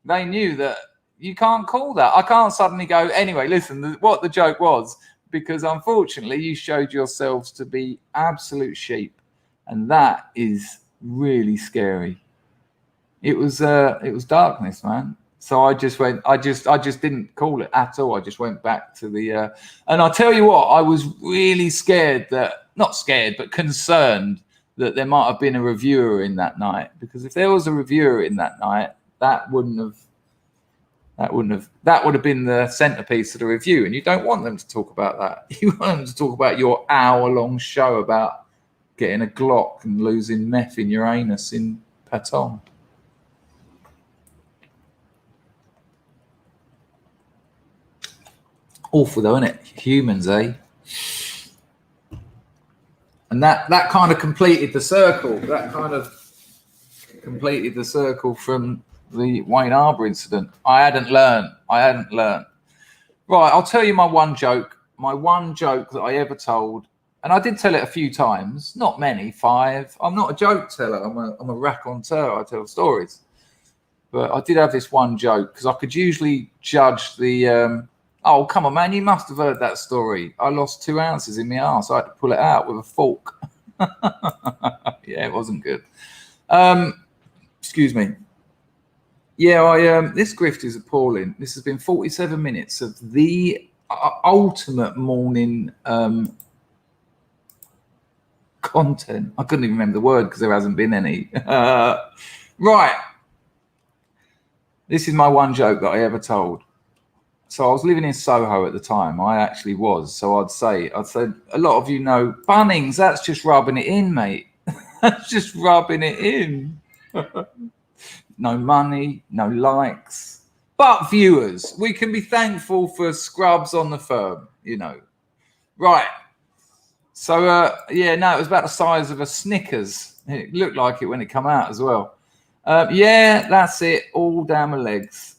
They knew that you can't call that. I can't suddenly go, anyway, listen, what the joke was, because unfortunately you showed yourselves to be absolute sheep. And that is really scary. It was darkness, man. So I just didn't call it at all. I just went back to the, and I'll tell you what, I was really scared not scared, but concerned that there might have been a reviewer in that night. Because if there was a reviewer in that night, that would have been the centerpiece of the review. And you don't want them to talk about that. You want them to talk about your hour-long show about getting a Glock and losing meth in your anus in Patong. Awful though, isn't it? Humans, eh? And that kind of completed the circle. That kind of completed the circle from the Wayne Arbor incident. I hadn't learned. Right, I'll tell you my one joke that I ever told, and I did tell it a few times, not many, 5. I'm not a joke teller. I'm a raconteur. I tell stories. But I did have this one joke because I could usually judge the. Oh, come on, man. You must have heard that story. I lost 2 ounces in my arse. I had to pull it out with a fork. Yeah, it wasn't good. Excuse me. Yeah, this grift is appalling. This has been 47 minutes of the ultimate morning content. I couldn't even remember the word because there hasn't been any. Right. This is my one joke that I ever told. So I was living in Soho at the time. I actually was. So I'd say a lot of you know Bunnings. That's just rubbing it in, mate. That's just rubbing it in. No money, no likes, but viewers. We can be thankful for scrubs on the firm, you know. Right. So yeah, no, it was about the size of a Snickers. It looked like it when it come out as well. Yeah, that's it. All down my legs.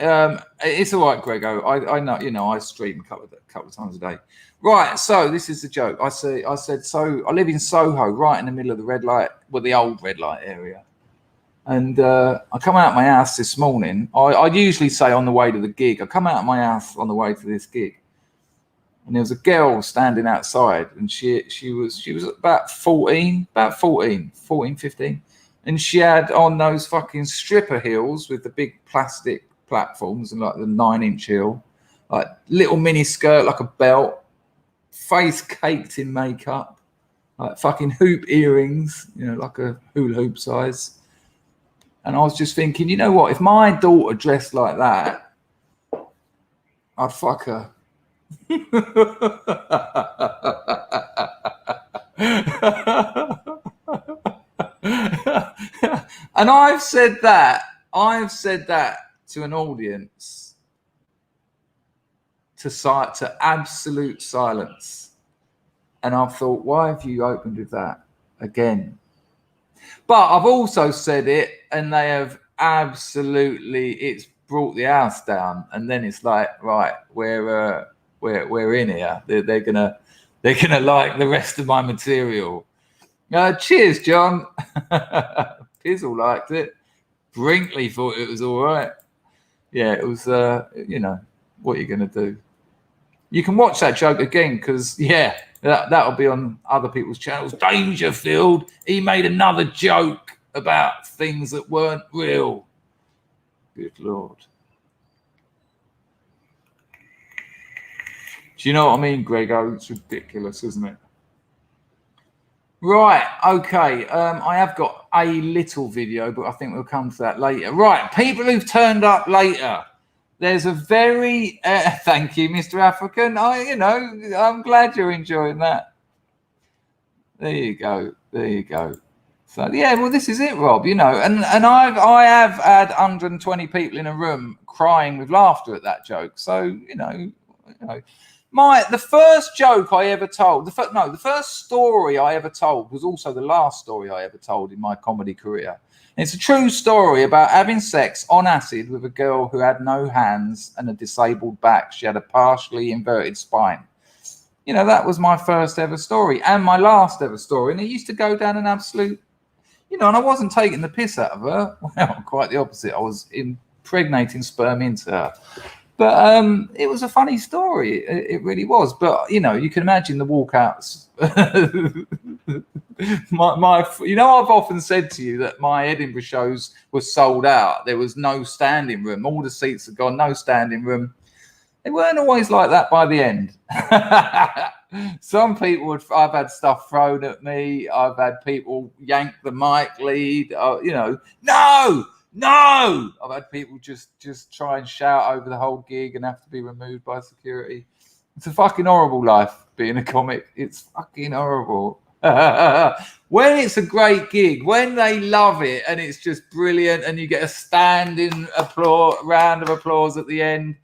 It's all right, Grego. I know, you know, I stream a couple of times a day. Right, so this is the joke. I said, so I live in Soho, right in the middle of the red light, well, the old red light area. And I come out of my house this morning. I usually say on the way to the gig. I come out of my house on the way to this gig. And there was a girl standing outside, and she was about 14, 15. And she had on those fucking stripper heels with the big plastic platforms and like the 9-inch heel, like little mini skirt, like a belt, face caked in makeup, like fucking hoop earrings, you know, like a hula hoop size. And I was just thinking, you know what? If my daughter dressed like that, I'd fuck her. And I've said that to an audience to absolute silence. And I've thought, why have you opened with that again? But I've also said it, and they have absolutely, it's brought the house down. And then it's like, right, we're in here. They're gonna like the rest of my material. Cheers, John. Pizzle liked it. Brinkley thought it was all right. Yeah, it was. You know, what are you gonna do? You can watch that joke again because, yeah, that'll be on other people's channels. Dangerfield, he made another joke about things that weren't real. Good Lord. Do you know what I mean, Grego? It's ridiculous, isn't it? Right, okay. I have got a little video, but I think we'll come to that later. Right, people who've turned up later. There's a very thank you, Mr. African. I'm glad you're enjoying that. There you go. There you go. So yeah, well, this is it, Rob. And I have had 120 people in a room crying with laughter at that joke. So the first joke I ever told, the first story I ever told was also the last story I ever told in my comedy career. It's a true story about having sex on acid with a girl who had no hands and a disabled back. She had a partially inverted spine. That was my first ever story and my last ever story. And it used to go down an absolute, and I wasn't taking the piss out of her. Well, quite the opposite. I was impregnating sperm into her. But it was a funny story. It really was. But, you can imagine the walkouts. I've often said to you that my Edinburgh shows were sold out. There was no standing room. All the seats had gone, no standing room. They weren't always like that by the end. Some people I've had stuff thrown at me. I've had people yank the mic lead. No! I've had people just try and shout over the whole gig and have to be removed by security. It's a fucking horrible life being a comic. It's fucking horrible. When it's a great gig, when they love it and it's just brilliant and you get a standing round of applause at the end,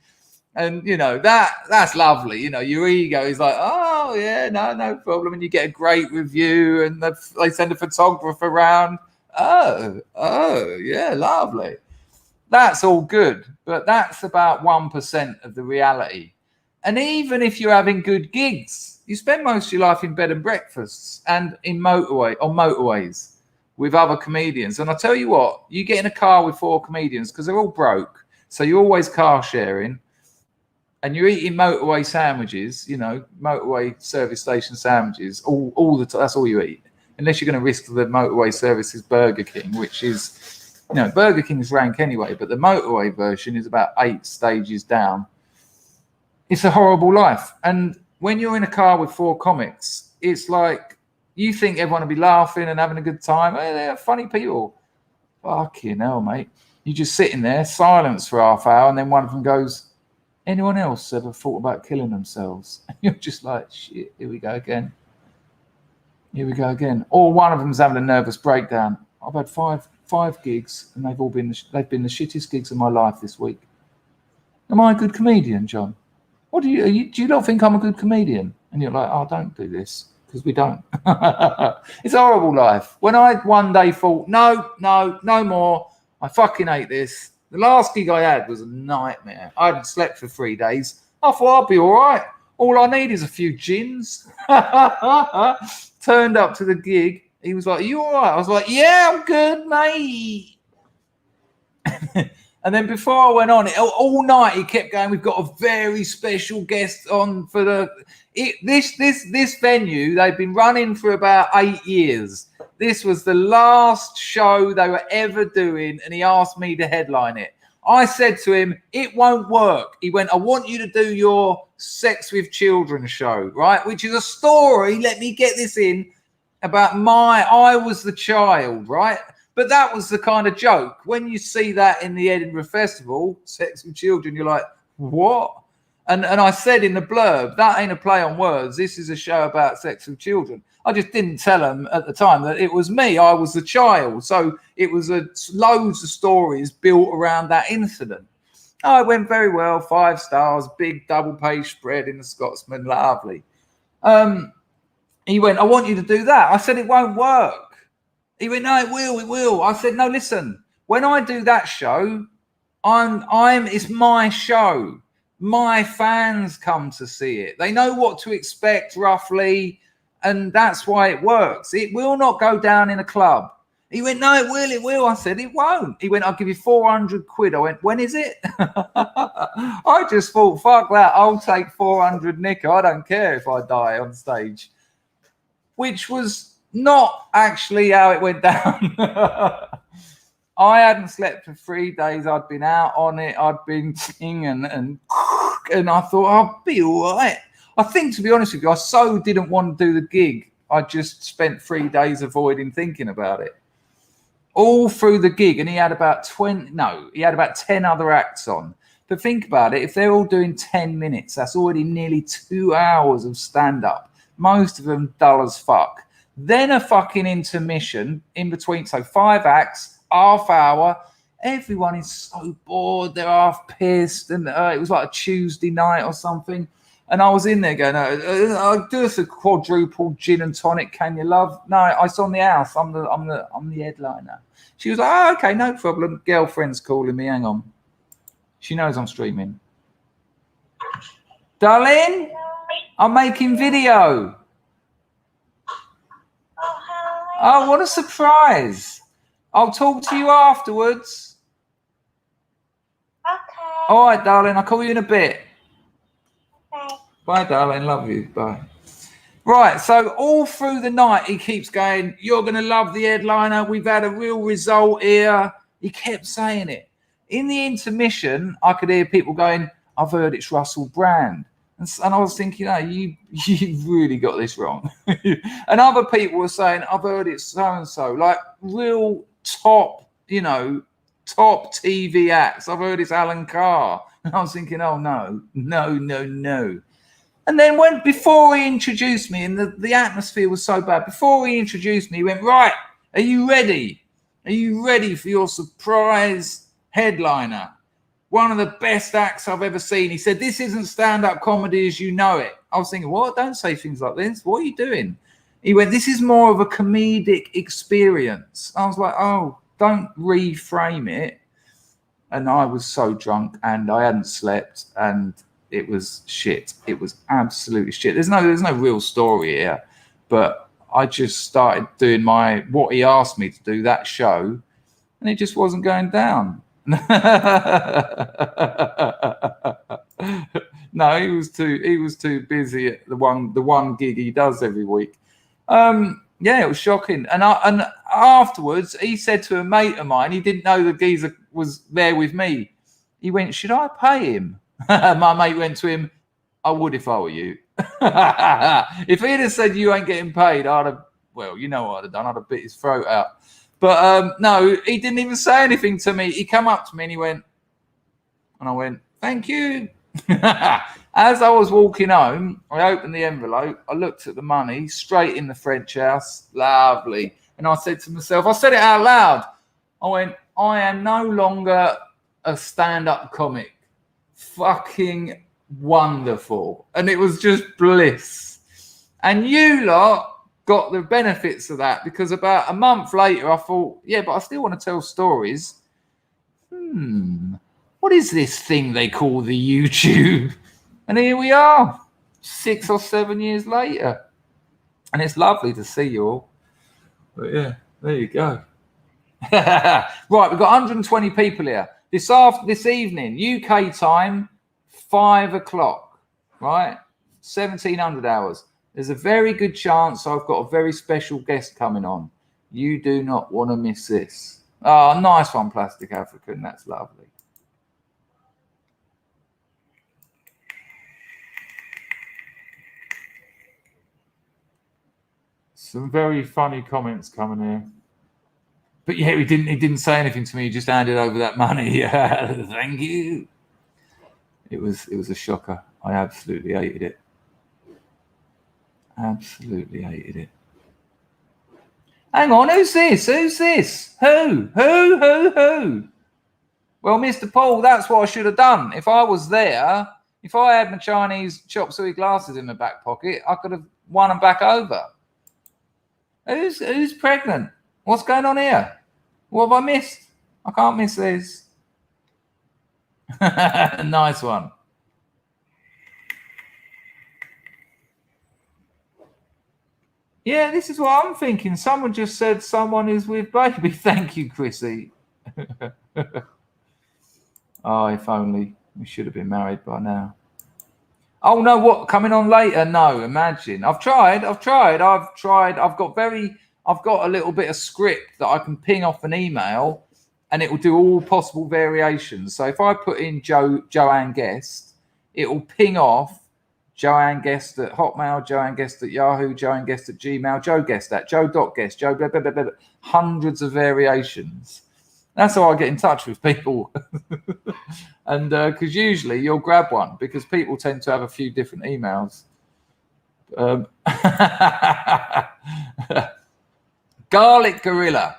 and that's lovely. Your ego is like, oh yeah, no problem, and you get a great review and they send a photographer around. Oh, yeah, lovely. That's all good, but that's about 1% of the reality. And even if you're having good gigs, you spend most of your life in bed and breakfasts and on motorways with other comedians. And I tell you what, you get in a car with 4 comedians because they're all broke, so you're always car sharing, and you're eating motorway sandwiches, motorway service station sandwiches all the time. That's all you eat. Unless you're going to risk the motorway services Burger King, which is, Burger King's rank anyway, but the motorway version is about 8 stages down. It's a horrible life. And when you're in a car with 4 comics, it's like you think everyone will be laughing and having a good time. Hey, they're funny people. Fucking hell, mate. You're just sitting there, silence for half hour, and then one of them goes, anyone else ever thought about killing themselves? And you're just like, shit, here we go again. Here we go again. Or one of them's having a nervous breakdown. I've had five gigs, and they've been the shittest gigs of my life this week. Am I a good comedian, John? What do you not think I'm a good comedian? And you're like, oh, don't do this, because we don't. It's a horrible life. When I one day thought, no more. I fucking hate this. The last gig I had was a nightmare. I hadn't slept for 3 days. I thought I'll be all right. All I need is a few gins. Turned up to the gig. He was like, are you all right? I was like, yeah, I'm good, mate. And then before I went on, all night he kept going, we've got a very special guest on for this venue. They've been running for about 8 years. This was the last show they were ever doing, and he asked me to headline it. I said to him, it won't work. He went, I want you to do your sex with children show, right? Which is a story, let me get this in, about I was the child, right? But that was the kind of joke. When you see that in the Edinburgh Festival, sex with children, you're like, what? And I said in the blurb, that ain't a play on words. This is a show about sex with children. I just didn't tell them at the time that it was me. I was the child. So it was loads of stories built around that incident. Oh, it went very well. 5 stars, big double page spread in the Scotsman. Lovely. He went, I want you to do that. I said, it won't work. He went, no, it will. I said, no, listen, when I do that show, it's my show. My fans come to see it. They know what to expect roughly. And that's why it works. It will not go down in a club. He went, no, it will. I said, it won't. He went, I'll give you 400 quid. I went, when is it? I just thought, fuck that. I'll take 400 nicker. I don't care if I die on stage. Which was not actually how it went down. I hadn't slept for 3 days. I'd been out on it. I'd been singing and I thought, I'll be all right. I think, to be honest with you, I so didn't want to do the gig. I just spent 3 days avoiding thinking about it. All through the gig, and he had about 10 other acts on. But think about it, if they're all doing 10 minutes, that's already nearly 2 hours of stand-up. Most of them dull as fuck. Then a fucking intermission in between, so 5 acts, half hour. Everyone is so bored, they're half pissed, and it was like a Tuesday night or something. And I was in there going, I'll do us a quadruple gin and tonic, can you, love? No, it's on the house. I'm the headliner. She was like, oh, okay, no problem. Girlfriend's calling me. Hang on. She knows I'm streaming. Darling, I'm making video. Oh, what a surprise. I'll talk to you afterwards. Okay. All right, darling. I'll call you in a bit. Okay. Bye, darling. Love you. Bye. Right. So all through the night, he keeps going, you're going to love the headliner. We've had a real result here. He kept saying it. In the intermission, I could hear people going, I've heard it's Russell Brand. And I was thinking, oh, you've really got this wrong. And other people were saying, I've heard it's so-and-so. Like real top, top TV acts. I've heard it's Alan Carr. And I was thinking, oh, no. And then before he introduced me, and the atmosphere was so bad, before he introduced me, he went, right, are you ready? Are you ready for your surprise headliner? One of the best acts I've ever seen. He said, this isn't stand-up comedy as you know it. I was thinking, what? Don't say things like this. What are you doing? He went, this is more of a comedic experience. I was like, oh, don't reframe it. And I was so drunk and I hadn't slept and it was shit. It was absolutely shit. There's no real story here, but I just started doing what he asked me to do, that show, and it just wasn't going down. No, he was too busy at the one gig he does every week. Yeah, it was shocking. And afterwards, he said to a mate of mine, he didn't know the geezer was there with me. He went, should I pay him? My mate went to him, I would if I were you. If he'd have said you ain't getting paid, I'd have, well, you know what I'd have done. I'd have bit his throat out. But no, he didn't even say anything to me. He came up to me and he went, and I went, thank you. As I was walking home, I opened the envelope. I looked at the money, straight in the French house. Lovely. And I said to myself, I said it out loud. I went, I am no longer a stand-up comic. Fucking wonderful. And it was just bliss. And you lot got the benefits of that, because about a month later I thought, yeah, but I still want to tell stories. What is this thing they call the YouTube? And here we are 6 or 7 years later, and it's lovely to see you all. But yeah, there you go. Right, we've got 120 people here this evening, UK time, 5 o'clock, right? 1700 hours. There's a very good chance I've got a very special guest coming on. You do not want to miss this. Oh, nice one, Plastic African. That's lovely. Some very funny comments coming here. But yeah, he didn't say anything to me. He just handed over that money. Thank you. It was a shocker. I absolutely hated it. Absolutely hated it. Hang on, who's this? Who? Well, Mr. Paul, that's what I should have done. If I was there, if I had my Chinese chop suey glasses in my back pocket, I could have won them back over. Who's pregnant? What's going on here? What have I missed? I can't miss this. Nice one. Yeah, this is what I'm thinking. Someone just said someone is with baby. Thank you, Chrissy. Oh, if only we should have been married by now. Oh no, what, coming on later? No, imagine. I've tried. I've got a little bit of script that I can ping off an email and it will do all possible variations. So if I put in Joanne Guest, it will ping off Joanne Guest at Hotmail, Joanne Guest at Yahoo, Joanne Guest at Gmail, Joe Guest at Joe.Guest, Joe blah, blah, blah, blah, hundreds of variations. That's how I get in touch with people. And because usually you'll grab one because people tend to have a few different emails. Garlic Gorilla.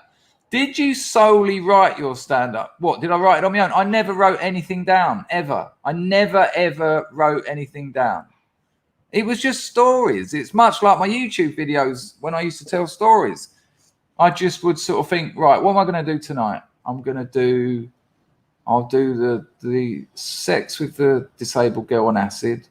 Did you solely write your stand-up? What, did I write it on my own? I never wrote anything down, ever. I never, ever wrote anything down. It was just stories. It's much like my YouTube videos when I used to tell stories. I just would sort of think, right, what am I going to do tonight? I'll do the sex with the disabled girl on acid.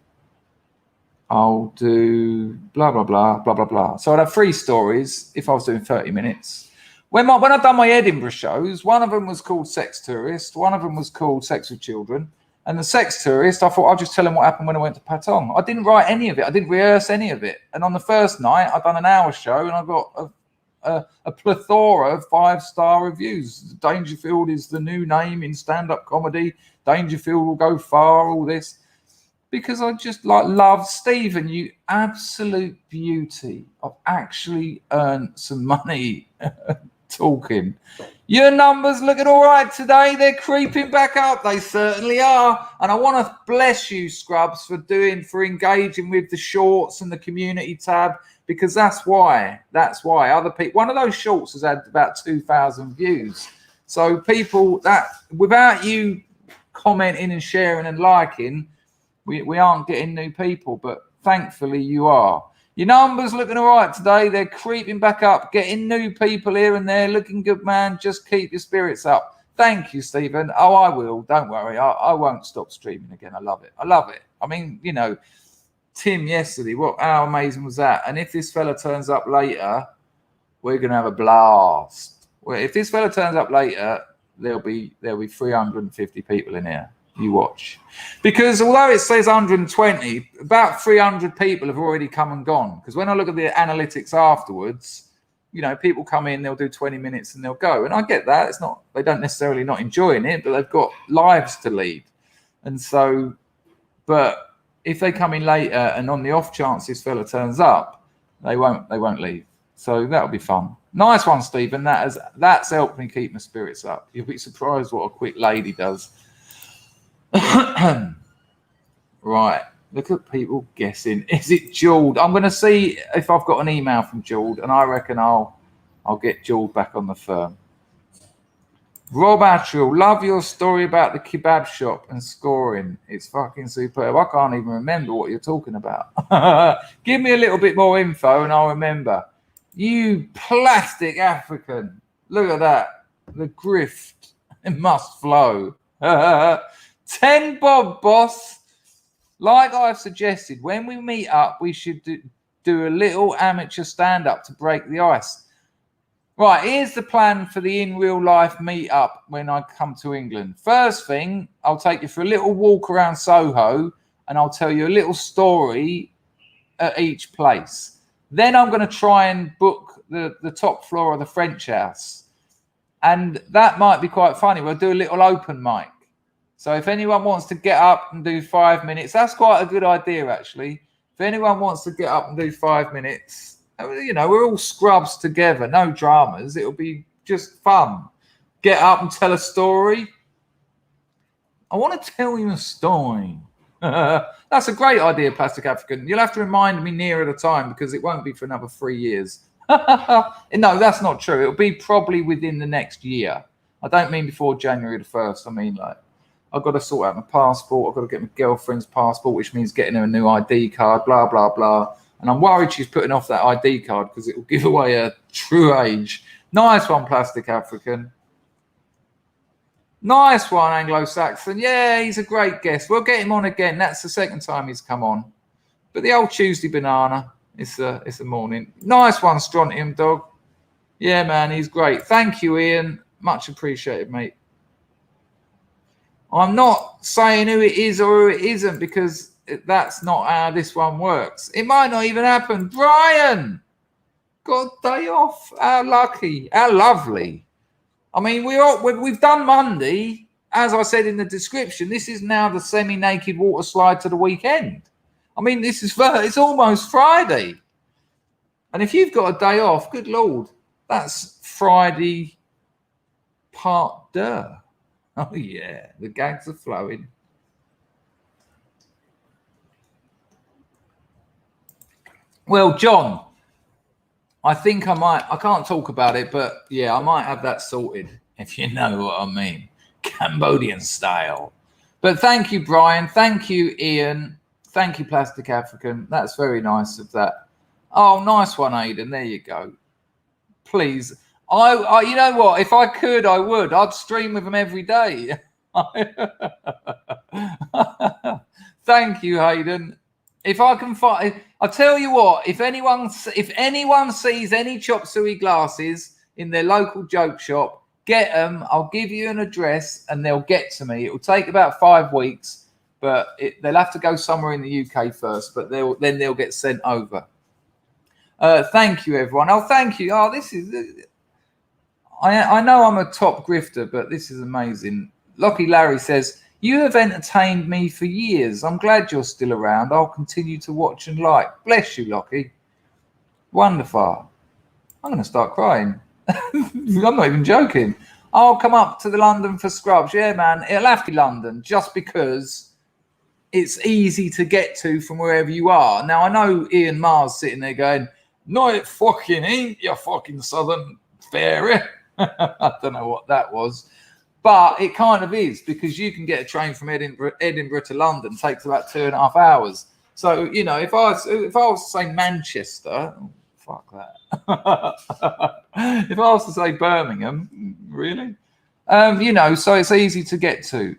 I'll do blah, blah, blah, blah, blah, blah. So I'd have 3 stories if I was doing 30 minutes. When I'd done my Edinburgh shows, one of them was called Sex Tourist. One of them was called Sex with Children. And the Sex Tourist, I thought I'll just tell them what happened when I went to Patong. I didn't write any of it. I didn't rehearse any of it. And on the first night, I'd done an hour show and I got a plethora of 5-star reviews. Dangerfield is the new name in stand-up comedy. Dangerfield will go far, all this. Because I just love Stephen, you absolute beauty. I've actually earned some money talking. Your numbers looking all right today. They're creeping back up. They certainly are. And I want to bless you, Scrubs, for engaging with the shorts and the community tab, because that's why other people, one of those shorts has had about 2,000 views. So people that without you commenting and sharing and liking, we aren't getting new people, but thankfully you are. Your numbers looking all right today. They're creeping back up, getting new people here and there. Looking good, man. Just keep your spirits up. Thank you, Stephen. Oh, I will. Don't worry. I won't stop streaming again. I love it. I mean, Tim yesterday, how amazing was that? And if this fella turns up later, we're going to have a blast. Well, if this fella turns up later, there'll be 350 people in here. You watch. Because although it says 120, about 300 people have already come and gone. Because when I look at the analytics afterwards, people come in, they'll do 20 minutes and they'll go. And I get that. It's not, they don't necessarily not enjoying it, but they've got lives to lead. And so, but if they come in later and on the off chance this fella turns up, they won't leave. So that'll be fun. Nice one, Stephen. That's helped me keep my spirits up. You'll be surprised what a quick lady does. Right, look at people guessing. Is it Jewel? I'm going to see if I've got an email from Jewel, and I reckon I'll get Jewel back on the firm. Rob Attrill, love your story about the kebab shop and scoring. It's fucking superb. I can't even remember what you're talking about. Give me a little bit more info and I'll remember. You plastic African. Look at that. The grift. It must flow. 10 bob, boss. Like I've suggested, when we meet up, we should do a little amateur stand-up to break the ice. Right, here's the plan for the in real life meet-up when I come to England. First thing, I'll take you for a little walk around Soho and I'll tell you a little story at each place. Then I'm going to try and book the top floor of the French house. And that might be quite funny. We'll do a little open mic. So if anyone wants to get up and do 5 minutes, that's quite a good idea, actually. If anyone wants to get up and do 5 minutes, we're all scrubs together, no dramas. It'll be just fun. Get up and tell a story. I want to tell you a story. That's a great idea, Plastic African. You'll have to remind me nearer the time because it won't be for another 3 years. No, that's not true. It'll be probably within the next year. I don't mean before January the 1st. I mean, I've got to sort out my passport. I've got to get my girlfriend's passport, which means getting her a new ID card, blah, blah, blah. And I'm worried she's putting off that ID card because it will give away her true age. Nice one, Plastic African. Nice one, Anglo-Saxon. Yeah, he's a great guest. We'll get him on again. That's the second time he's come on. But the old Tuesday banana, It's a morning. Nice one, Strontium Dog. Yeah, man, he's great. Thank you, Ian. Much appreciated, mate. I'm not saying who it is or who it isn't because that's not how this one works. It might not even happen. Brian, got a day off. How lucky. How lovely. I mean, we've done Monday. As I said in the description, this is now the semi-naked water slide to the weekend. I mean, it's almost Friday. And if you've got a day off, good Lord, that's Friday part deux. Oh, yeah, the gags are flowing. Well, John, I think I can't talk about it, but yeah, I might have that sorted, if you know what I mean. Cambodian style. But thank you, Brian. Thank you, Ian. Thank you, Plastic African. That's very nice of that. Oh, nice one, Aidan. There you go. Please. I you know what? If I could, I would. I'd stream with them every day. Thank you, Hayden. If I can find, I'll tell you what. If anyone sees any chop suey glasses in their local joke shop, get them. I'll give you an address, and they'll get to me. It will take about 5 weeks, but they'll have to go somewhere in the UK first. But then they'll get sent over. Thank you, everyone. Oh, thank you. Oh, this is. I know I'm a top grifter, but this is amazing. Lockie Larry says, you have entertained me for years. I'm glad you're still around. I'll continue to watch and like. Bless you, Lockie. Wonderful. I'm going to start crying. I'm not even joking. I'll come up to the London for Scrubs. Yeah, man. It'll have to be London just because it's easy to get to from wherever you are. Now, I know Ian Mars sitting there going, no, it fucking ain't, you fucking southern fairy. I don't know what that was. But it kind of is because you can get a train from Edinburgh to London. It takes about 2.5 hours. So, you know, if I was to say Manchester, oh, fuck that. If I was to say Birmingham, really? You know, so it's easy to get to.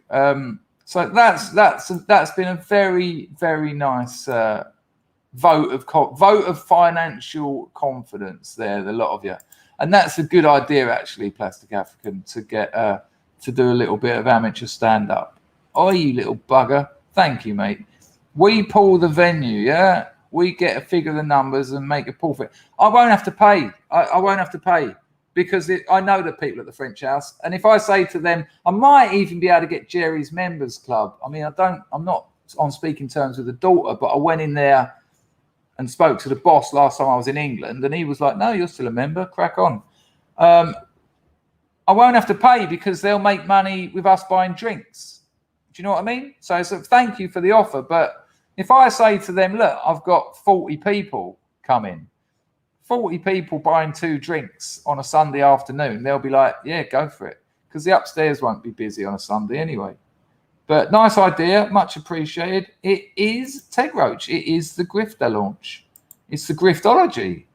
So that's been a very, very nice vote of financial confidence there, the lot of you. And that's a good idea, actually, Plastic African, to get to do a little bit of amateur stand-up. Oh, you little bugger. Thank you, mate. We pull the venue, yeah? We get a figure of the numbers and make a pull for it. I won't have to pay. I won't have to pay because I know the people at the French House. And if I say to them, I might even be able to get Jerry's Members Club. I mean, I'm not on speaking terms with the daughter, but I went in there and spoke to the boss last time I was in England, and he was like, no, you're still a member, crack on. I won't have to pay because they'll make money with us buying drinks. Do you know what I mean? So thank you for the offer. But if I say to them, look, I've got 40 people coming, 40 people buying 2 drinks on a Sunday afternoon, they'll be like, yeah, go for it. Because the upstairs won't be busy on a Sunday anyway. But nice idea, much appreciated. It is Teg Roach. It is the Grifter launch. It's the Griftology.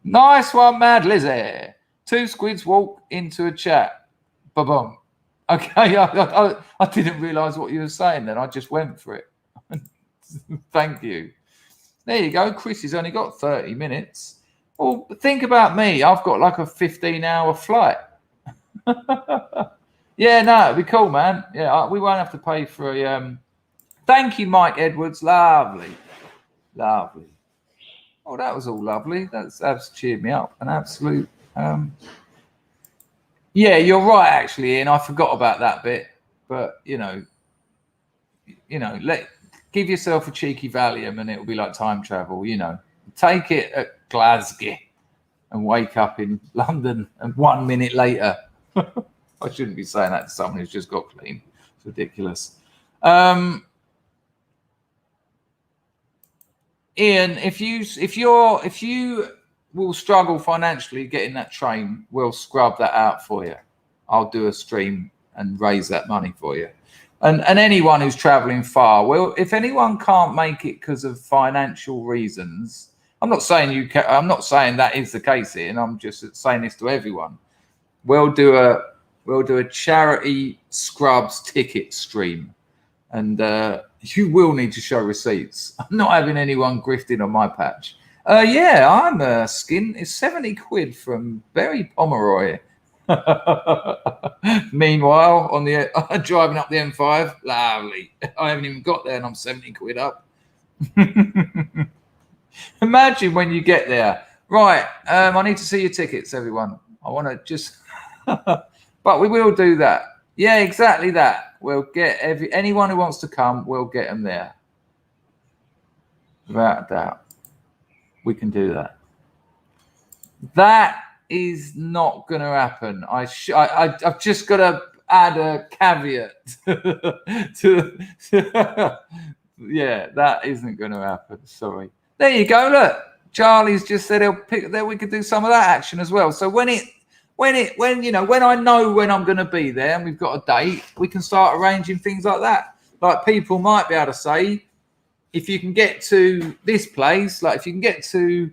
Nice one, Mad Lizzie. 2 squids walk into a chat. Ba-boom. Okay, I didn't realise what you were saying then. I just went for it. Thank you. There you go. Chris has only got 30 minutes. Well, think about me. I've got like a 15-hour flight. Yeah, no, it'd be cool, man. Yeah, we won't have to pay for a... Thank you, Mike Edwards. Lovely. Lovely. Oh, that was all lovely. That's cheered me up. An absolute... Yeah, you're right, actually, Ian. I forgot about that bit. But, you know, give yourself a cheeky Valium and it'll be like time travel, you know. Take it at Glasgow and wake up in London and 1 minute later... I shouldn't be saying that to someone who's just got clean. It's ridiculous. Ian, if you will struggle financially getting that train, we'll scrub that out for you. I'll do a stream and raise that money for you. And anyone who's traveling far, well, if anyone can't make it because of financial reasons, I'm not saying you can, I'm not saying that is the case, Ian. I'm just saying this to everyone. We'll do a charity Scrubs ticket stream, and You will need to show receipts. I'm not having anyone grifting on my patch. Yeah, I'm skin. It's 70 quid from Berry Pomeroy. Meanwhile, on the driving up the M5, lovely. I haven't even got there, and I'm 70 quid up. Imagine when you get there. Right, I need to see your tickets, everyone. I want to just, but we will do that. Yeah, exactly that. We'll get anyone who wants to come. We'll get them there, without a doubt. We can do that. That is not going to happen. I've just got to add a caveat to yeah, that isn't going to happen. Sorry. There you go. Look, Charlie's just said he'll pick there. We could do some of that action as well. So when I know when I'm going to be there and we've got a date, we can start arranging things like that. Like people might be able to say, if you can get to this place, like if you can get to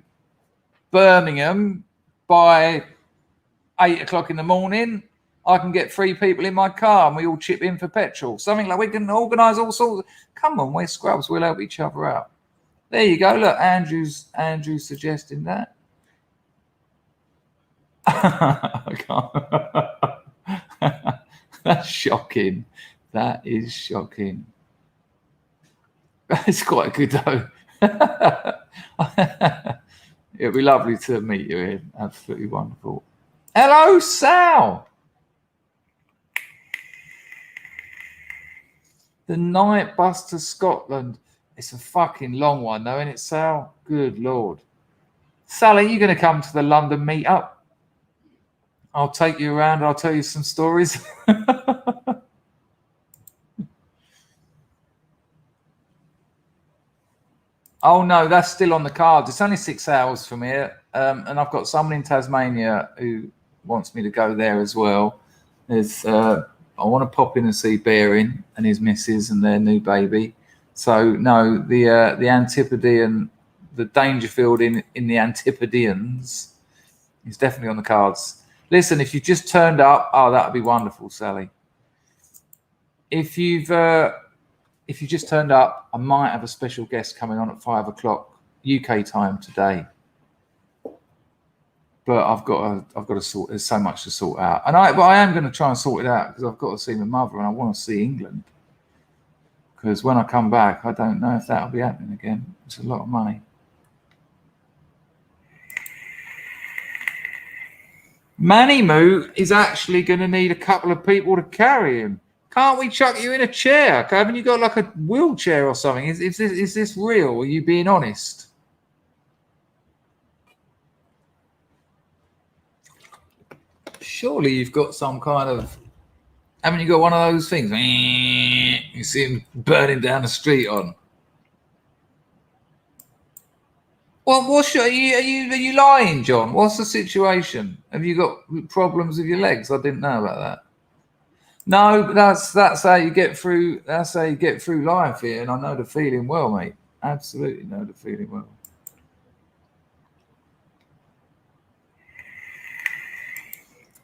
Birmingham by 8 o'clock in the morning, I can get 3 people in my car and we all chip in for petrol. Something like we can organise all sorts. Come on, we're scrubs. We'll help each other out. There you go. Look, Andrew's suggesting that. I can't. That's shocking. That is shocking. It's quite good though. It'll be lovely to meet you, Ian. Absolutely wonderful. Hello, Sal. The night bus to Scotland. It's a fucking long one, though, isn't it, Sal? Good Lord. Sal, are you going to come to the London meetup? I'll take you around. I'll tell you some stories. Oh, no, that's still on the cards. It's only 6 hours from here. And I've got someone in Tasmania who wants me to go there as well. I want to pop in and see Baring and his missus and their new baby. So, no, the Antipodean, the Dangerfield in the Antipodeans is definitely on the cards. Listen, if you just turned up, oh, that would be wonderful, Sally. If you just turned up, I might have a special guest coming on at 5 o'clock UK time today. But I've got to sort. There's so much to sort out, but I am going to try and sort it out because I've got to see my mother and I want to see England. Because when I come back, I don't know if that'll be happening again. It's a lot of money. Manny Moo is actually going to need a couple of people to carry him. Can't we chuck you in a chair? Haven't you got like a wheelchair or something? Is this real? Are you being honest? Surely you've got some kind of... Haven't you got one of those things? You see him burning down the street on. Well, are you lying, John? What's the situation? Have you got problems with your legs? I didn't know about that. No, but that's how you get through. That's how you get through life here, and I know the feeling well, mate. Absolutely know the feeling well.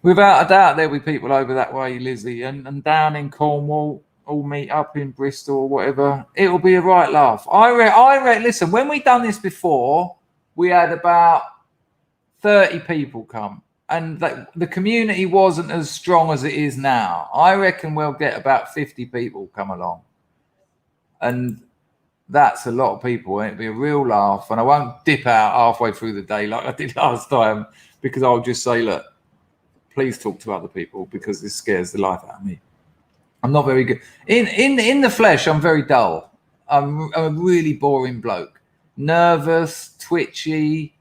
Without a doubt, there'll be people over that way, Lizzie, and down in Cornwall, all meet up in Bristol or whatever. It'll be a right laugh. I reckon. Listen, when we done this before, we had about 30 people come, and the community wasn't as strong as it is now. I reckon we'll get about 50 people come along, and that's a lot of people. It'll be a real laugh, and I won't dip out halfway through the day like I did last time because I'll just say, look, please talk to other people because this scares the life out of me. I'm not very good. In the flesh, I'm very dull. I'm a really boring bloke. Nervous, twitchy.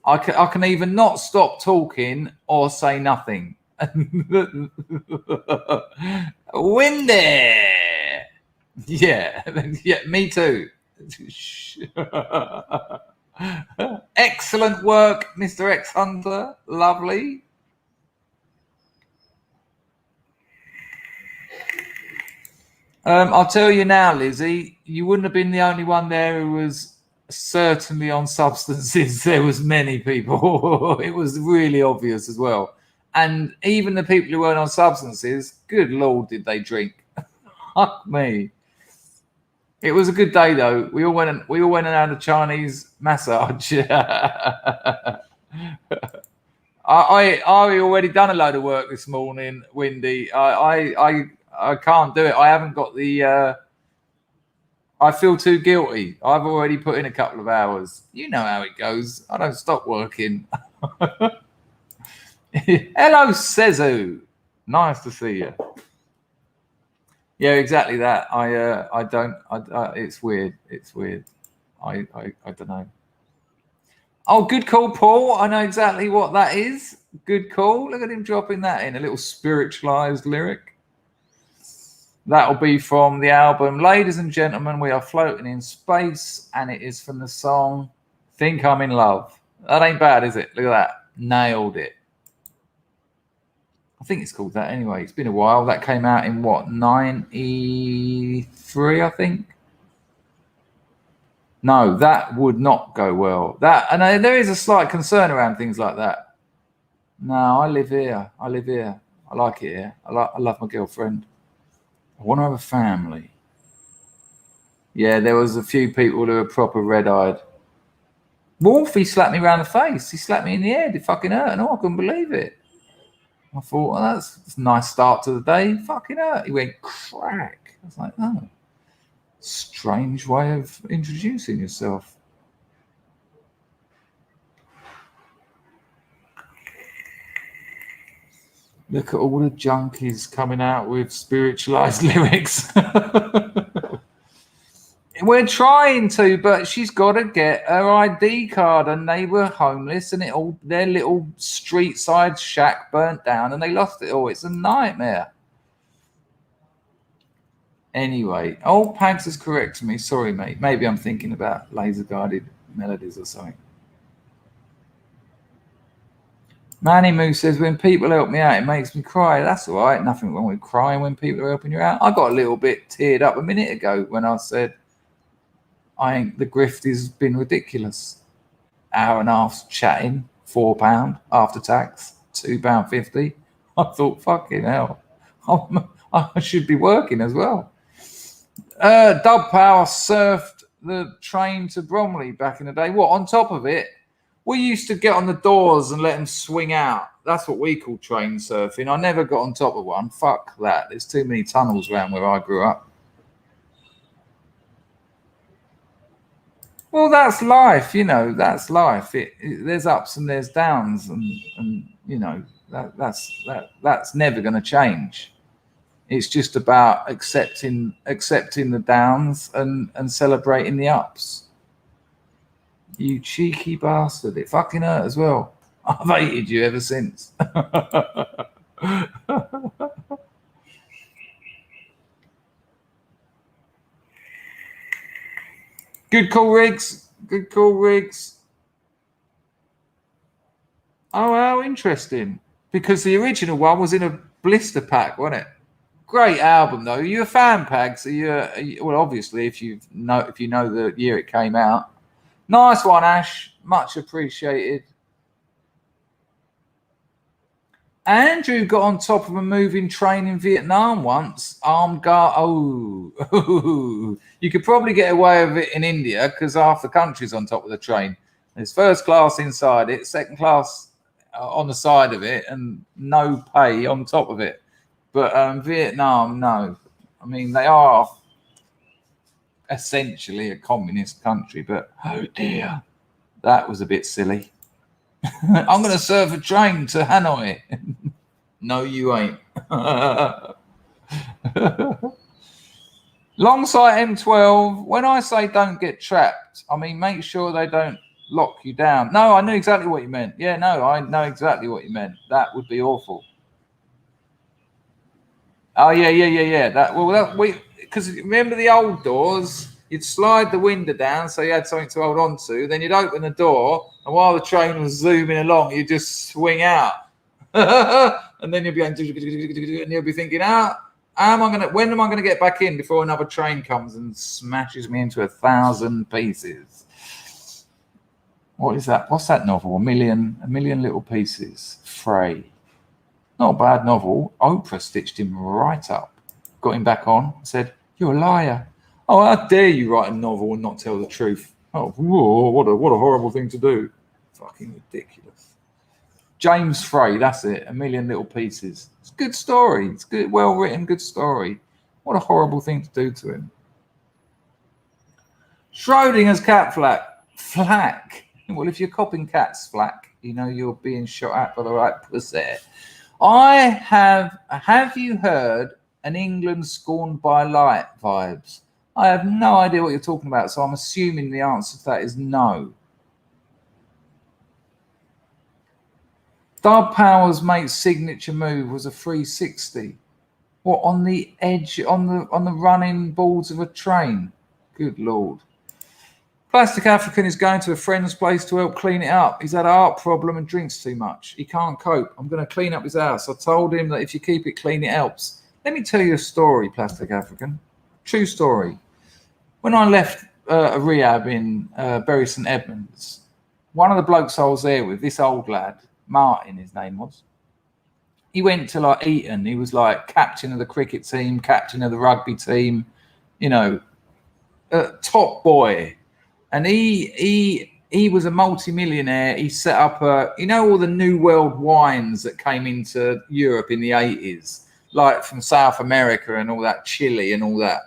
I can either not stop talking or say nothing. Windy. Yeah, me too. Excellent work, Mr. X Hunter. Lovely. I'll tell you now, Lizzie, you wouldn't have been the only one there who was certainly on substances. There was many people. It was really obvious as well. And even the people who weren't on substances, good Lord, did they drink. Fuck me. It was a good day though. We all went and had a Chinese massage. I already done a load of work this morning, Windy. I can't do it. I haven't got the. I feel too guilty. I've already put in a couple of hours. You know how it goes. I don't stop working. Hello, Sezu. Nice to see you. Yeah, exactly that. I don't. It's weird. It's weird. I don't know. Oh, good call, Paul. I know exactly what that is. Good call. Look at him dropping that in, a little spiritualized lyric. That'll be from the album Ladies and Gentlemen, We Are Floating in Space, and it is from the song Think I'm in Love. That ain't bad, is it? Look at that. Nailed it. I think it's called that anyway. It's been a while. That came out in what, 93, I think? No, that would not go well. And there is a slight concern around things like that. No, I live here. I live here. I like it here. I love my girlfriend. I want to have a family. Yeah, there was a few people who were proper red-eyed. Wolfie slapped me around the face. He slapped me in the head. It fucking hurt. No, I couldn't believe it. I thought, well, that's a nice start to the day. Fucking hurt. He went crack. I was like, oh. Strange way of introducing yourself. Look at all the junkies coming out with spiritualized lyrics. We're trying to, but she's got to get her ID card, and they were homeless, and their little street side shack burnt down, and they lost it all. It's a nightmare. Anyway, old Pags has corrected me. Sorry, mate. Maybe I'm thinking about laser-guided melodies or something. Manny Moo says, when people help me out, it makes me cry. That's all right. Nothing wrong with crying when people are helping you out. I got a little bit teared up a minute ago when I said, I think the grift has been ridiculous. Hour and a half chatting, £4 after tax, £2.50. I thought, fucking hell. I should be working as well. Dub Power surfed the train to Bromley back in the day. What, on top of it? We used to get on the doors and let them swing out. That's what we call train surfing. I never got on top of one. Fuck that. There's too many tunnels around where I grew up. Well, that's life, you know. That's life. There's ups and there's downs, and you know that's never going to change. It's just about accepting the downs and celebrating the ups. You cheeky bastard! It fucking hurt as well. I've hated you ever since. Good call, Riggs. Good call, Riggs. Oh, how interesting. Because the original one was in a blister pack, wasn't it? Great album, though. Are you a fan, Pags? Are you, well, obviously, if you know the year it came out. Nice one, Ash. Much appreciated. Andrew got on top of a moving train in Vietnam once. Armed guard. Oh, you could probably get away with it in India because half the country's on top of the train. There's first class inside it, second class on the side of it, and no pay on top of it. But Vietnam, no. I mean, they are essentially a communist country, but oh dear, that was a bit silly. I'm going to serve a train to Hanoi. No, you ain't. Longside M12, when I say don't get trapped, I mean make sure they don't lock you down. No, I knew exactly what you meant. Yeah, no, I know exactly what you meant. That would be awful. Oh, yeah. Because remember the old doors? You'd slide the window down so you had something to hold on to. Then you'd open the door, and while the train was zooming along, you'd just swing out. And then you'd be going, and you'll be thinking, when am I going to get back in before another train comes and smashes me into 1,000 pieces? What is that? What's that novel? A million little pieces. Frey. Not a bad novel. Oprah stitched him right up, got him back on, said, "You're a liar. Oh, how dare you write a novel and not tell the truth? Oh, whoa, what a horrible thing to do. Fucking ridiculous. James Frey, that's it. A Million Little Pieces. It's a good story. It's good, well written, good story. What a horrible thing to do to him. Schrodinger's cat flack. Well, if you're copping cats flack, you know you're being shot at by the right pussy. Have you heard an England scorned by light vibes? I have no idea what you're talking about, so I'm assuming the answer to that is no. Dub Power's mate's signature move was a 360. What, on the edge, on the running boards of a train? Good Lord. Plastic African is going to a friend's place to help clean it up. He's had a heart problem and drinks too much. He can't cope. I'm going to clean up his house. I told him that if you keep it clean, it helps. Let me tell you a story, Plastic African. True story. When I left a rehab in Bury St Edmunds, one of the blokes I was there with, this old lad, Martin, his name was, he went to like Eton. He was like captain of the cricket team, captain of the rugby team, you know, top boy. And he was a multi-millionaire. He set up all the New World wines that came into Europe in the 80s, like from South America and all that, Chile and all that.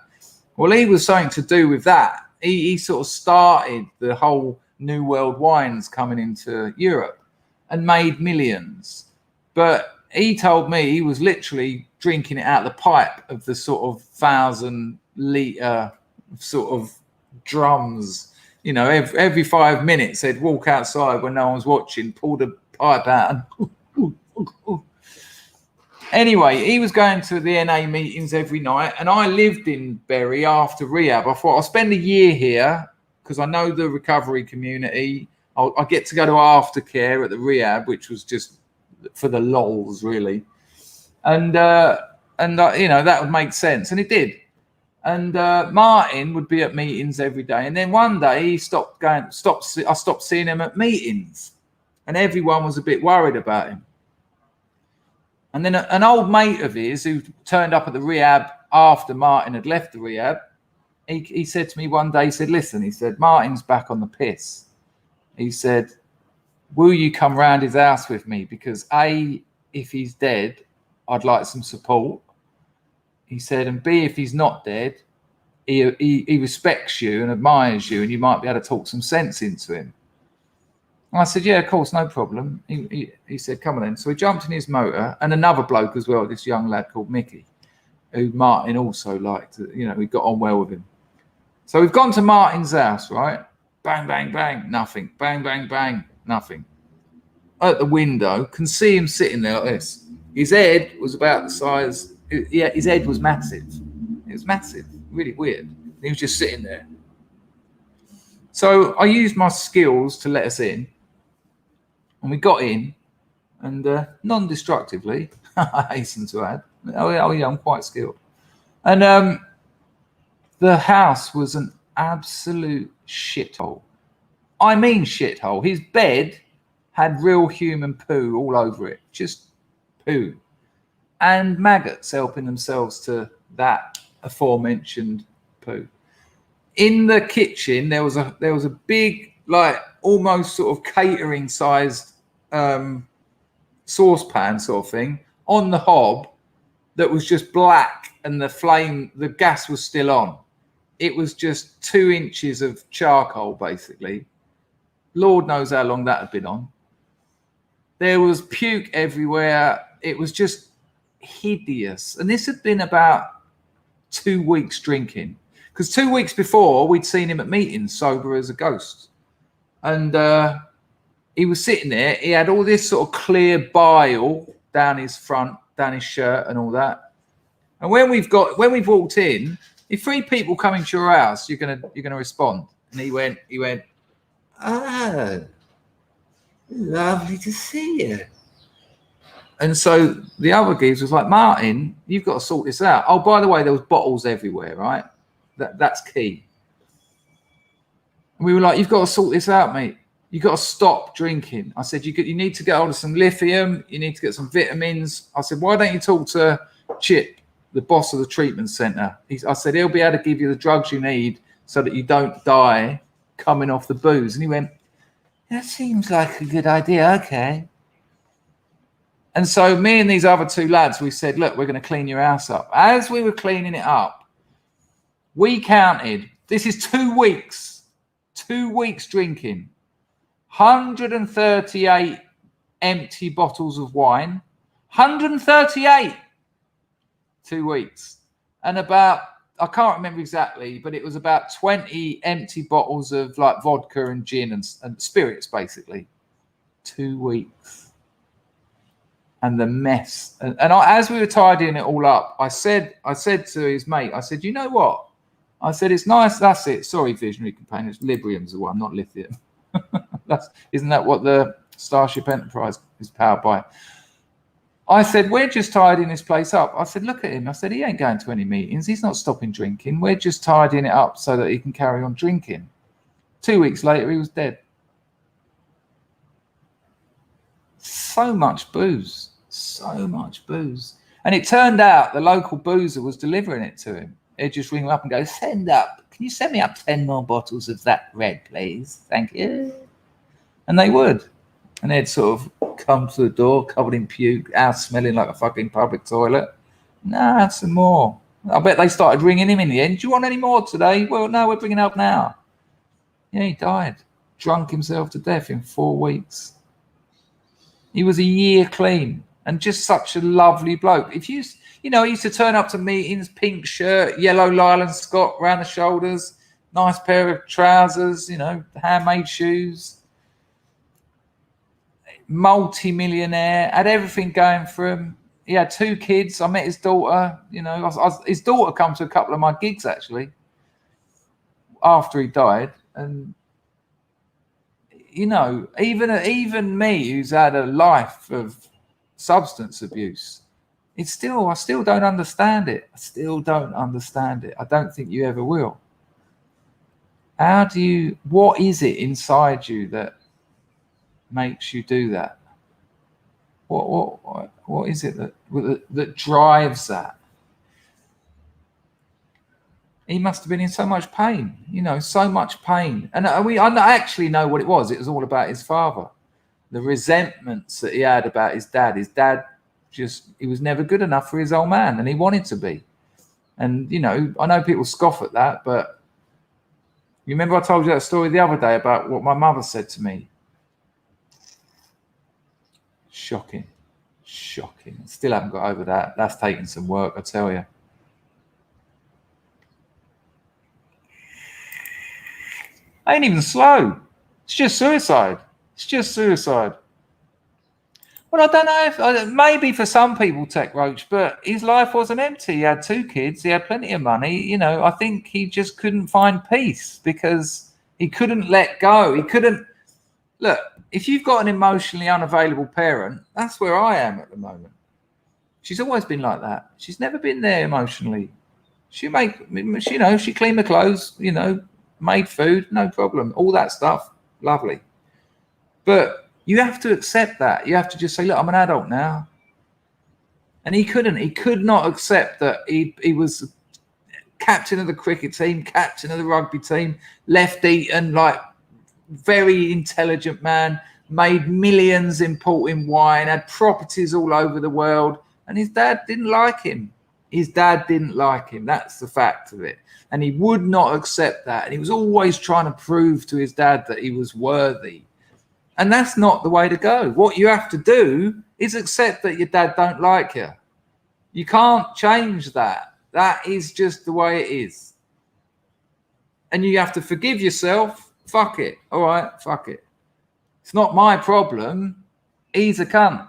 Well, he was something to do with that. He sort of started the whole New World wines coming into Europe and made millions. But he told me he was literally drinking it out the pipe of the sort of 1,000-litre sort of drums. You know, every 5 minutes they'd walk outside when no one's watching, pull the pipe out and Anyway, he was going to the NA meetings every night, and I lived in Bury after rehab. I thought I'll spend a year here because I know the recovery community. I get to go to aftercare at the rehab, which was just for the lols, really. And that would make sense, and it did. And Martin would be at meetings every day, and then one day he I stopped seeing him at meetings, and everyone was a bit worried about him. And then an old mate of his who turned up at the rehab after Martin had left the rehab, he said to me one day, he said, listen, he said, Martin's back on the piss. He said, will you come round his house with me? Because A, if he's dead, I'd like some support. He said, and B, if he's not dead, he respects you and admires you, and you might be able to talk some sense into him. I said, yeah, of course, no problem. He said, come on then. So we jumped in his motor, and another bloke as well, this young lad called Mickey, who Martin also liked. You know, we got on well with him. So we've gone to Martin's house, right? Bang, bang, bang, nothing. Bang, bang, bang, nothing. At the window, can see him sitting there like this. His head was about the size, yeah, his head was massive. It was massive, really weird. He was just sitting there. So I used my skills to let us in. And we got in, and non-destructively, I hasten to add. Oh, yeah, I'm quite skilled. And the house was an absolute shithole. I mean shithole. His bed had real human poo all over it. Just poo. And maggots helping themselves to that aforementioned poo. In the kitchen, there was a big, like, almost sort of catering sized saucepan sort of thing on the hob that was just black, and the gas was still on. It was just 2 inches of charcoal, basically. Lord knows how long that had been on. There was puke everywhere. It was just hideous. And this had been about 2 weeks drinking, because 2 weeks before we'd seen him at meetings sober as a ghost. And he was sitting there. He had all this sort of clear bile down his front, down his shirt, and all that. And when we've walked in, if 3 people come into your house, you're gonna respond. And he went, oh, lovely to see you. And so the other geezer was like, Martin, you've got to sort this out. Oh, by the way, there was bottles everywhere, right? That's key. And we were like, you've got to sort this out, mate. You've got to stop drinking. I said, you need to get hold of some lithium. You need to get some vitamins. I said, why don't you talk to Chip, the boss of the treatment centre. I said, he'll be able to give you the drugs you need so that you don't die coming off the booze. And he went, that seems like a good idea. Okay. And so me and these other two lads, we said, look, we're going to clean your house up. As we were cleaning it up, we counted, this is 2 weeks drinking, 138 empty bottles of wine, 138, 2 weeks. And about, I can't remember exactly, but it was about 20 empty bottles of like vodka and gin and spirits, basically. 2 weeks. And the mess. And as we were tidying it all up, I said to his mate, I said, you know what? I said, it's nice. That's it. Sorry, visionary companions. Librium's the one, not lithium. Isn't that what the Starship Enterprise is powered by? I said, we're just tidying this place up. I said, look at him. I said, he ain't going to any meetings. He's not stopping drinking. We're just tidying it up so that he can carry on drinking. 2 weeks later, he was dead. So much booze. So much booze. And it turned out the local boozer was delivering it to him. He'd just ring him up and go, can you send me up 10 more bottles of that red, please? Thank you. And they would. And they'd sort of come to the door, covered in puke, out smelling like a fucking public toilet. Nah, some more. I bet they started ringing him in the end. Do you want any more today? Well, no, we're bringing up now. Yeah, he died. Drunk himself to death in 4 weeks. He was a year clean and just such a lovely bloke. If you know, he used to turn up to meetings, pink shirt, yellow Lyland Scott around the shoulders, nice pair of trousers, you know, handmade shoes. Multi-millionaire, had everything going for him. He had 2 kids. I met his daughter. You know, his daughter come to a couple of my gigs actually after he died. And you know, even me, who's had a life of substance abuse, I still don't understand it. I still don't understand it. I don't think you ever will. What is it inside you that makes you do that? What is it that drives that? He must have been in so much pain, you know, so much pain. And I actually know what it was. It was all about his father. The resentments that he had about his dad. His dad he was never good enough for his old man, and he wanted to be. And, you know, I know people scoff at that, but you remember I told you that story the other day about what my mother said to me? Shocking. Still haven't got over that. That's taking some work, I tell you. Ain't even slow. It's just suicide. Well, I don't know if maybe for some people, Tech Roach, but his life wasn't empty. He had 2 kids. He had plenty of money. You know, I think he just couldn't find peace because he couldn't let go. He couldn't look. If you've got an emotionally unavailable parent, that's where I am at the moment. She's always been like that. She's never been there emotionally. She cleaned the clothes, you know, made food, no problem. All that stuff, lovely. But you have to accept that. You have to just say, look, I'm an adult now. And he couldn't. He could not accept that he was captain of the cricket team, captain of the rugby team, left Eton, like very intelligent man, made millions importing wine, had properties all over the world. And his dad didn't like him. That's the fact of it. And he would not accept that. And he was always trying to prove to his dad that he was worthy. And that's not the way to go. What you have to do is accept that your dad don't like you. You can't change that. That is just the way it is. And you have to forgive yourself. Fuck it. All right, fuck it. It's not my problem. He's a cunt.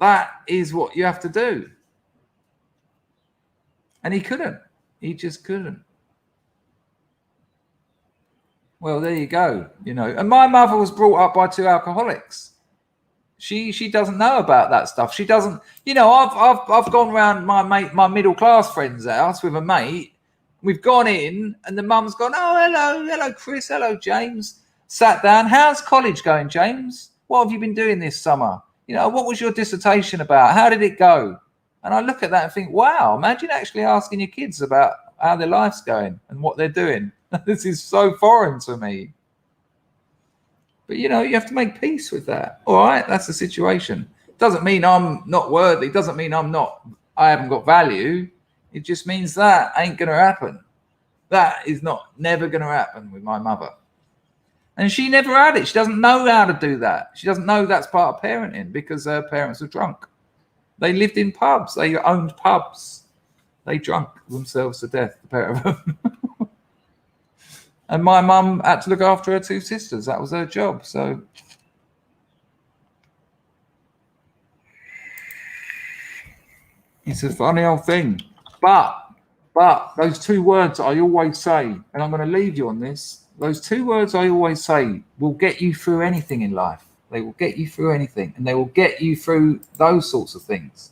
That is what you have to do. And he couldn't. He just couldn't. Well, there you go. You know, and my mother was brought up by 2 alcoholics. She doesn't know about that stuff. She doesn't. You know, I've gone round my middle class friend's house with a mate. We've gone in, and the mum's gone, oh, hello, Chris, hello, James. Sat down. How's college going, James? What have you been doing this summer? You know, what was your dissertation about? How did it go? And I look at that and think, wow, imagine actually asking your kids about how their life's going and what they're doing. This is so foreign to me. But, you know, you have to make peace with that. All right, that's the situation. Doesn't mean I'm not worthy. Doesn't mean I haven't got value. It just means that ain't going to happen. That is never going to happen with my mother. And she never had it. She doesn't know how to do that. She doesn't know that's part of parenting because her parents were drunk. They lived in pubs. They owned pubs. They drunk themselves to death, the pair of them. And my mum had to look after her two sisters. That was her job. So it's a funny old thing. But those two words I always say, and I'm going to leave you on this, those two words I always say will get you through anything in life. They will get you through anything, and they will get you through those sorts of things.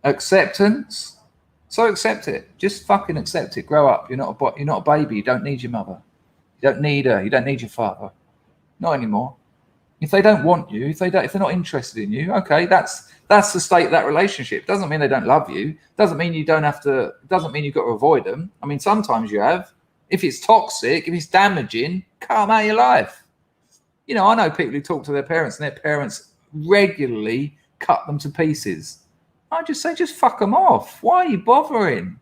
Acceptance. So accept it. Just fucking accept it. Grow up. You're not a baby. You don't need your mother. You don't need her. You don't need your father. Not anymore. If they don't want you, if they're not interested in you, okay, that's the state of that relationship. Doesn't mean they don't love you. Doesn't mean you don't have to. Doesn't mean you've got to avoid them. I mean, sometimes you have. If it's toxic, if it's damaging, cut them out of your life. You know, I know people who talk to their parents and their parents regularly cut them to pieces. I just say, just fuck them off. Why are you bothering?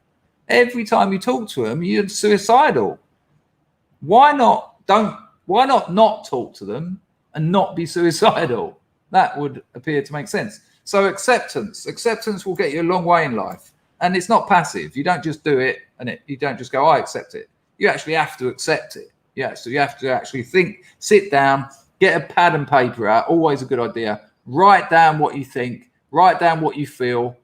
Every time you talk to them, you're suicidal. Why not talk to them and not be suicidal? That would appear to make sense. So acceptance will get you a long way in life. And it's not passive. You don't just do it and you don't just go, I accept it. You actually have to accept it. Yeah, so you have to actually think, sit down, get a pad and paper out. Always a good idea. Write down what you think, write down what you feel,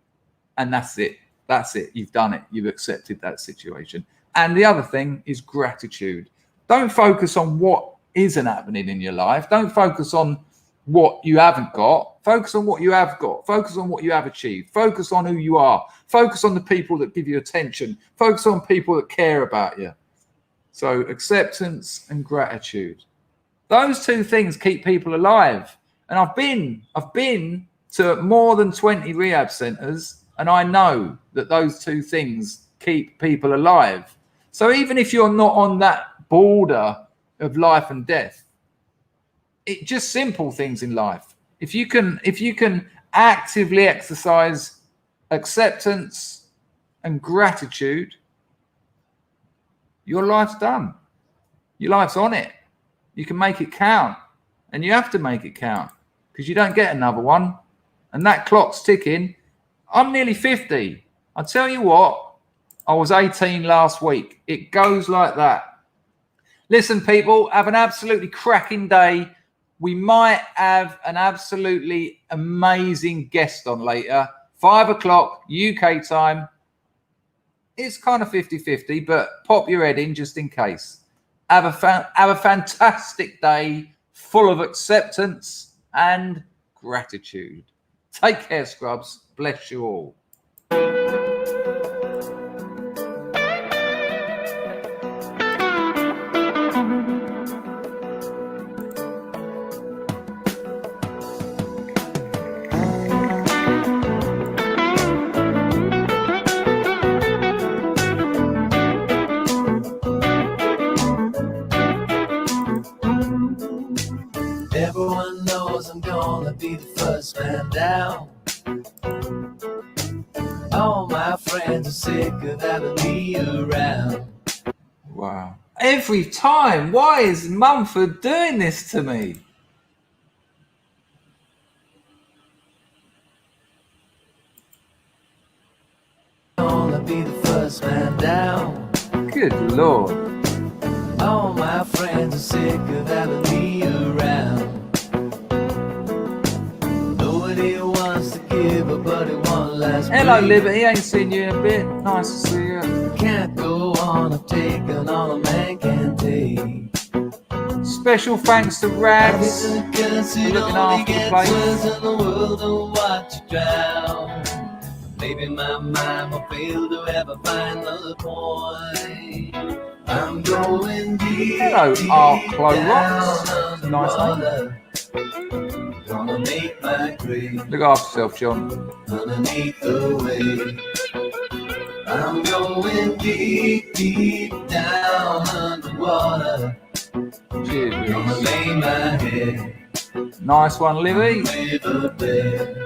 and that's it. That's it. You've done it. You've accepted that situation. And the other thing is gratitude. Don't focus on what isn't happening in your life. Don't focus on what you haven't got. Focus on what you have got. Focus on what you have achieved. Focus on who you are. Focus on the people that give you attention. Focus on people that care about you. So acceptance and gratitude. Those two things keep people alive. And I've been to more than 20 rehab centers, and I know that those two things keep people alive. So even if you're not on that border of life and death, it just simple things in life. If you can actively exercise acceptance and gratitude, your life's done. Your life's on it. You can make it count, and you have to make it count because you don't get another one. And that clock's ticking. I'm nearly 50. I tell you what, I was 18 last week. It goes like that. Listen, people, have an absolutely cracking day. We might have an absolutely amazing guest on later. 5 o'clock UK time. It's kind of 50-50, but pop your head in just in case. Have a fantastic day full of acceptance and gratitude. Take care, Scrubs. Bless you all. Everyone knows I'm gonna be the first man down. All my friends are sick of having me around. Wow. Every time. Why is Mumford doing this to me? Gonna be the first man down. Good Lord. All my friends are sick of having me around. Nobody wants to give a buddy one last Hello, break. Liberty. Ain't seen you in a bit. Nice to see you. Can't go on, I've taken all a man can take. Special thanks to Rags for looking after the place. In the world to watch you drown. Maybe my mind will fail to ever find the point. I'm going deep. Hello, Art Clo Rocks. Down Nice name. underwater. Gonna make my grave Look after yourself, John. underneath the wave. I'm going deep, deep down underwater. Cheers, Gonna Reese. lay my head Nice one, Livy. with a bed.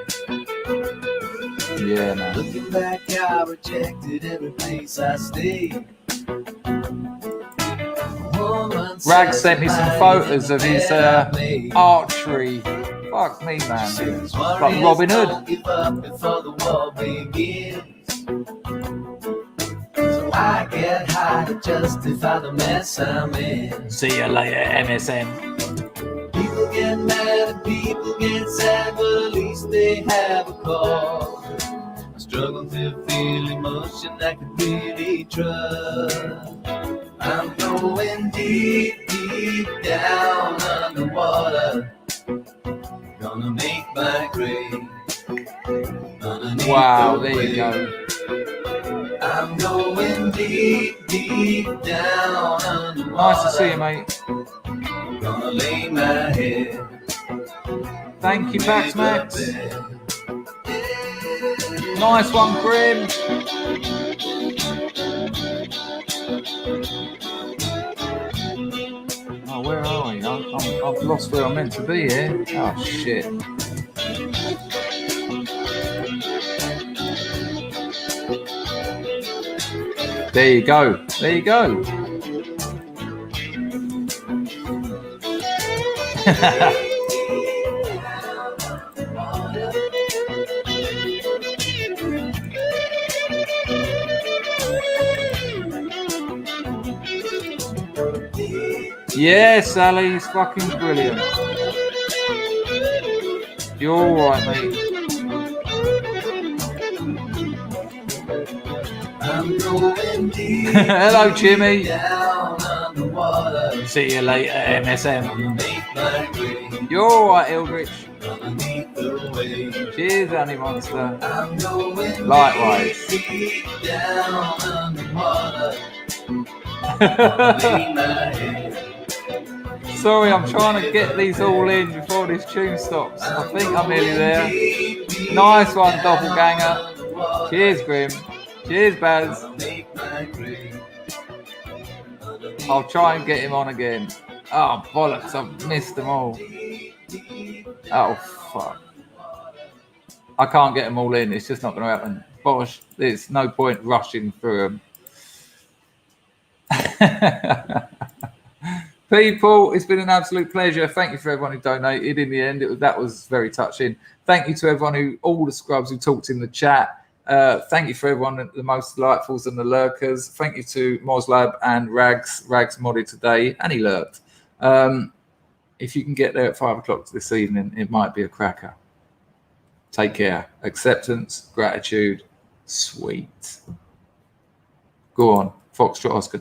Yeah, man. Looking back, I rejected every place I stayed. Rag sent me some photos of his archery. Fuck me, man. It's like Robin Hood. Don't give up before the war begins. So I get high to justify the mess I'm in. See you later, MSN. People get mad and people get sad, but at least they have a cause. I struggle to feel emotion I could really trust. I'm going deep, deep down underwater. Gonna make my grave underneath Wow, the there you wave. go. I'm going deep, deep down underwater. Nice to see you, mate. Gonna lay my head. Thank you, Pax Max. Nice one, Grim. Oh, where are we? I've lost where I'm meant to be here. Oh, shit. There you go. There you go. Yeah, Sally, he's fucking brilliant. You're all right, mate. I'm going deep. Hello, Jimmy. Down underwater. See you later, MSM. Make my grave You're all right, Eldritch. underneath the wave. Cheers, Honey Monster. I'm going Likewise. deep down underwater. Lay my head. Sorry, I'm trying to get these all in before this tune stops. I think I'm nearly there. Nice one, Doppelganger. Cheers, Grim. Cheers, Baz. Make my grave I'll try and get him on again. Oh, bollocks, I've missed them all. Oh, fuck. I can't get them all in. It's just not going to happen. Bosh, there's no point rushing through them. People, it's been an absolute pleasure. Thank you for everyone who donated. In the end, that was very touching. Thank you to everyone all the scrubs who talked in the chat. Thank you for everyone, the most delightfuls and the lurkers. Thank you to Moslab and Rags. Rags modded today, and he lurked. If you can get there at 5 o'clock this evening, it might be a cracker. Take care. Acceptance, gratitude, sweet. Go on, Foxtrot Oscar.